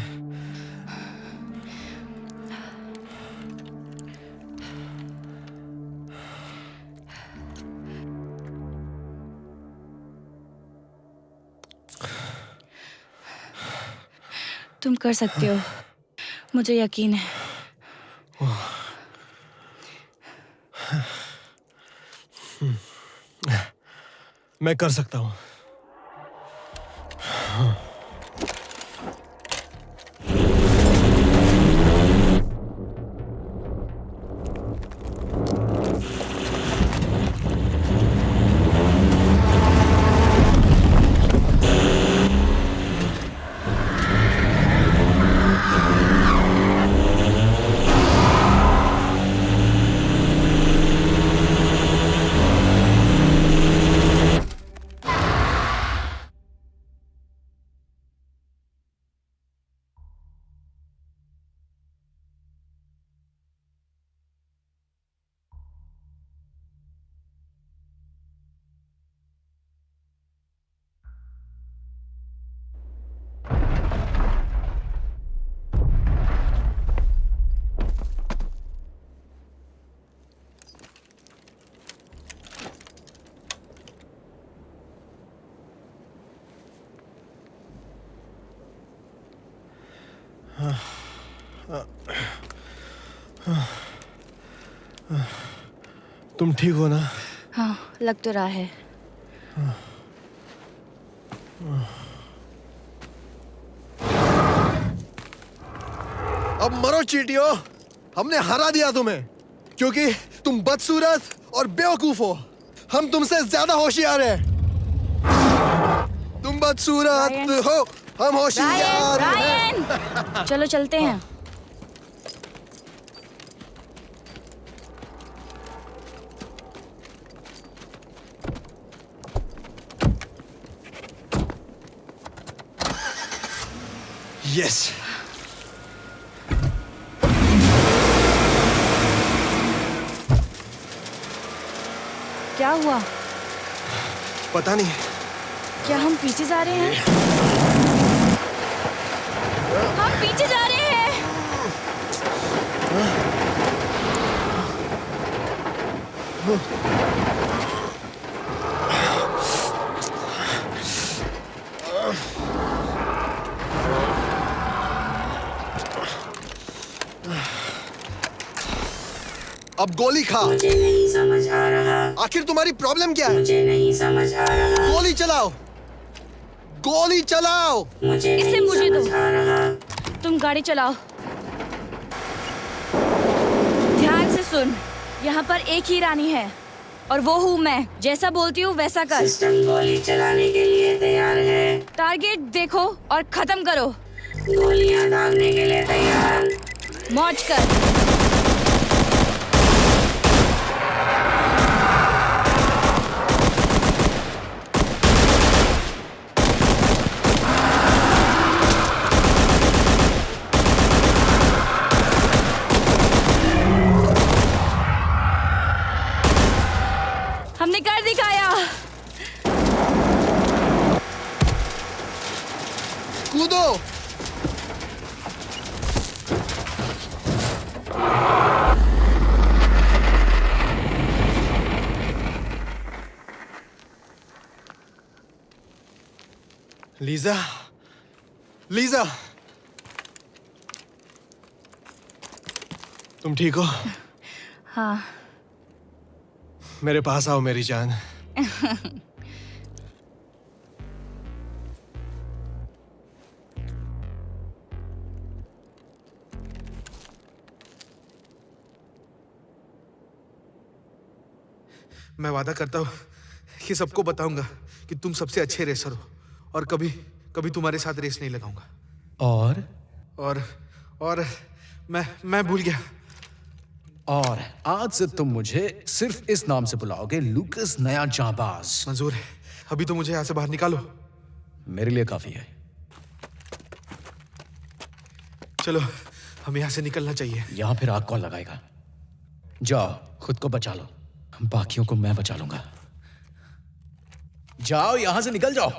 तुम कर सकते हो, मुझे यकीन है। मैं कर सकता हूँ। तुम ठीक हो ना? हाँ, लग तो रहा है। अब मरो चीटियों, हमने हरा दिया तुम्हें क्योंकि तुम बदसूरत और बेवकूफ हो। हम तुमसे ज्यादा होशियार हैं। तुम बदसूरत हो, हम होशियार हैं। चलो चलते हैं। यस। क्या हुआ? पता नहीं। क्या हम पीछे जा रहे हैं? हम पीछे जा रहे हैं। अब गोली खा। मुझे नहीं समझ आ रहा। आखिर तुम्हारी प्रॉब्लम क्या है? मुझे नहीं समझ आ रहा। गोली चलाओ, गोली चलाओ। मुझे इसे नहीं मुझे दो। समझ आ रहा। तुम गाड़ी चलाओ। ध्यान से सुन, यहाँ पर एक ही रानी है और वो हूँ मैं। जैसा बोलती हूँ वैसा कर। सिस्टम गोली चलाने के लिए तैयार है। टारगेट देखो और खत्म करो। गोलियां दागने के लिए तैयार। मौज कर। हमने कर दिखाया। कूदो। लीजा, लीजा, तुम ठीक हो? हाँ। मेरे पास आओ मेरी जान। मैं वादा करता हूँ कि सबको बताऊंगा कि तुम सबसे अच्छे रेसर हो और कभी कभी तुम्हारे साथ रेस नहीं लगाऊंगा। और मैं भूल गया। और आज से तुम मुझे सिर्फ इस नाम से बुलाओगे, लूकस नया जांबाज। मंजूर है। अभी तो मुझे यहाँ से बाहर निकालो। मेरे लिए काफी है। चलो, हमें यहाँ से निकलना चाहिए। यहाँ फिर आग कौन लगाएगा? जाओ, खुद को बचा लो, बाकियों को मैं बचा लूंगा। जाओ, यहां से निकल जाओ।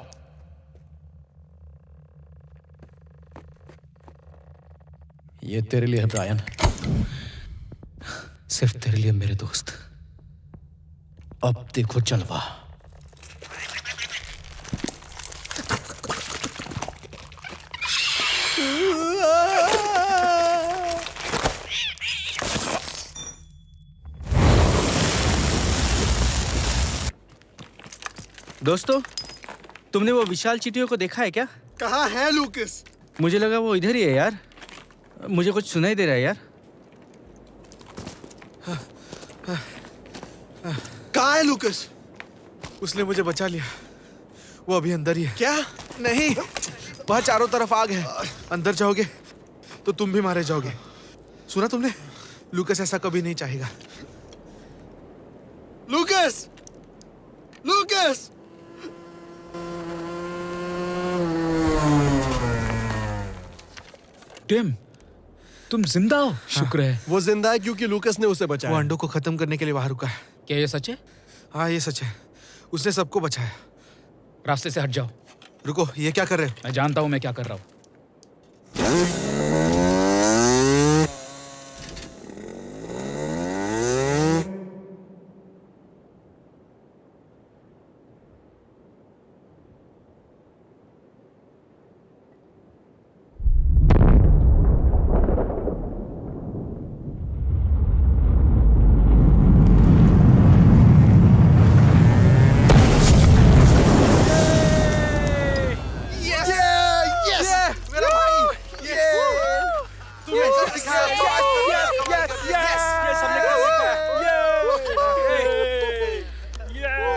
ये तेरे लिए है ब्रायन, सिर्फ तेरे लिए मेरे दोस्त। अब देखो जलवा। दोस्तों, तुमने वो विशाल चींटियों को देखा है क्या? कहाँ है लूकस? मुझे लगा वो इधर ही है यार। मुझे कुछ सुनाई दे रहा है यार। कहाँ है लूकस? उसने मुझे बचा लिया। वो अभी अंदर ही है। क्या? नहीं, वहाँ चारों तरफ आग है। अंदर जाओगे तो तुम भी मारे जाओगे। सुना तुमने? लूकस ऐसा कभी नहीं चाहेगा। लूकस! लूकस! टिम, तुम जिंदा हो? शुक्र है। वो जिंदा है क्योंकि लूकस ने उसे वो बचाया। अंडों को खत्म करने के लिए वहां रुका है। क्या ये सच है? हाँ, ये सच है। उसने सबको बचाया। रास्ते से हट जाओ। रुको, ये क्या कर रहे हो? मैं जानता हूँ मैं क्या कर रहा हूँ।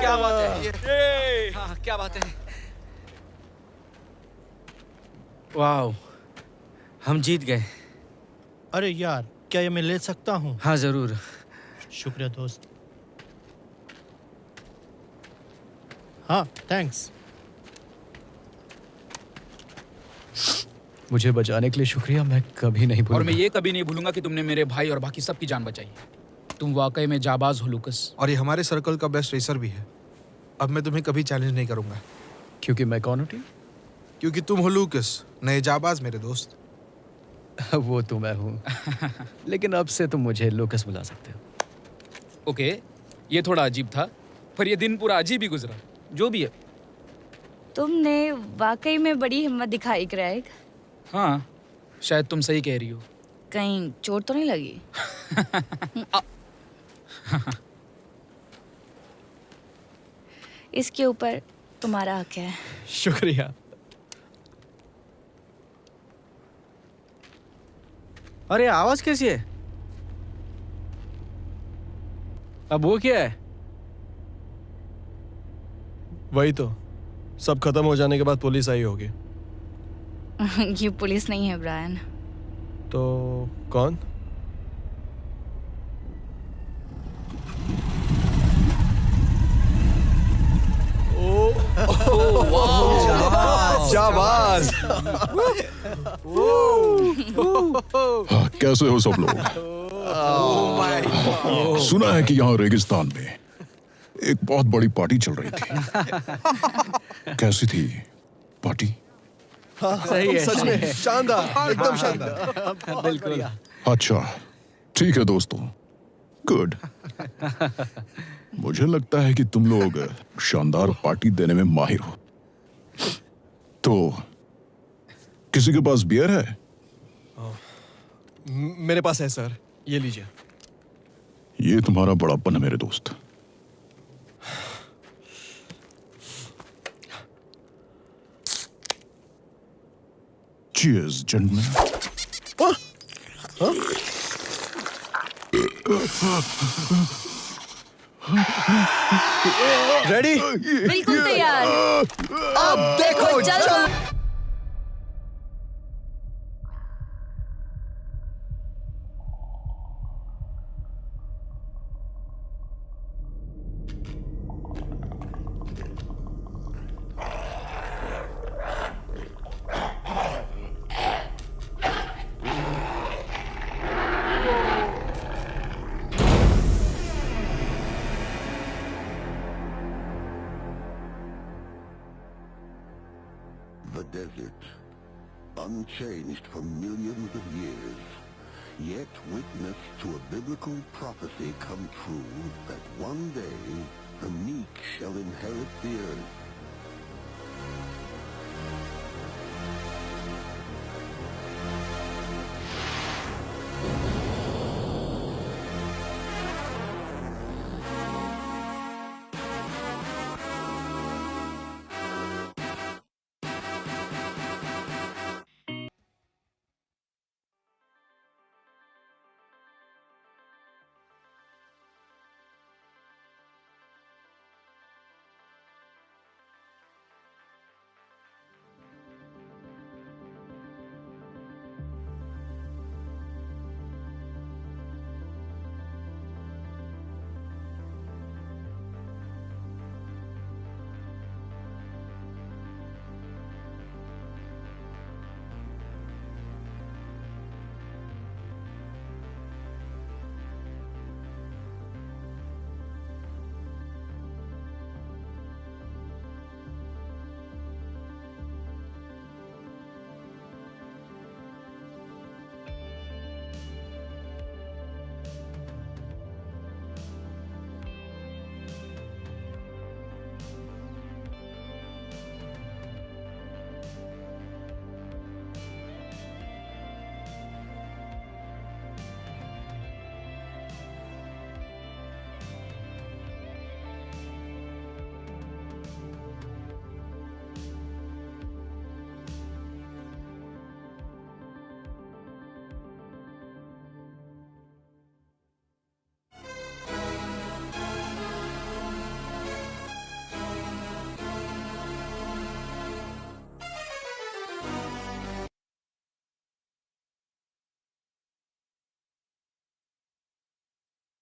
क्या बात है? हाँ, क्या बात है? वाह, हम जीत गए। अरे यार, क्या ये मैं ले सकता हूँ? हाँ जरूर। शुक्रिया दोस्त। हाँ, थैंक्स। मुझे बचाने के लिए शुक्रिया, मैं कभी नहीं और भूलूंगा। मैं ये कभी नहीं भूलूंगा कि तुमने मेरे भाई और बाकी सबकी जान बचाई। तुम वाकई में जाबाज हो लूकस। और ये हमारे सर्कल का बेस्ट रेसर भी है। अब मैं तुम्हें कभी चैलेंज नहीं करूंगा। क्योंकि मैं कौन हूँ टीम? क्योंकि तुम हो लूकस, नए जाबाज मेरे दोस्त। वो तो मैं हूँ। लेकिन अब से तुम मुझे लूकस बुला सकते हो। ओके, ये थोड़ा अजीब था, पर ये दिन पूरा अजीब ही गुजरा। जो भी है। तुमने वाकई में बड़ी हिम्मत दिखाई क्रेग। हाँ, शायद तुम सही कह रही हो। कहीं चोट तो नहीं लगी? इसके ऊपर तुम्हारा हक है। शुक्रिया। अरे आवाज कैसी है? अब वो क्या है? वही तो, सब खत्म हो जाने के बाद पुलिस आई होगी। ये पुलिस नहीं है ब्रायन। तो कौन? जाबाज! कैसे हो सब लोग? सुना है कि यहाँ रेगिस्तान में एक बहुत बड़ी पार्टी चल रही थी। कैसी थी पार्टी? सही है, सच में शानदार, एकदम शानदार। बिल्कुल। अच्छा, ठीक है दोस्तों, गुड। मुझे लगता है कि तुम लोग शानदार पार्टी देने में माहिर हो। तो किसी के पास बियर है? मेरे पास है सर, ये लीजिए। ये तुम्हारा बड़ापन है मेरे दोस्त। Cheers, gentlemen. रेडी? बिल्कुल तैयार। अब देखो चलो। The desert, unchanged for millions of years, yet witness to a biblical prophecy come true that one day the meek shall inherit the earth.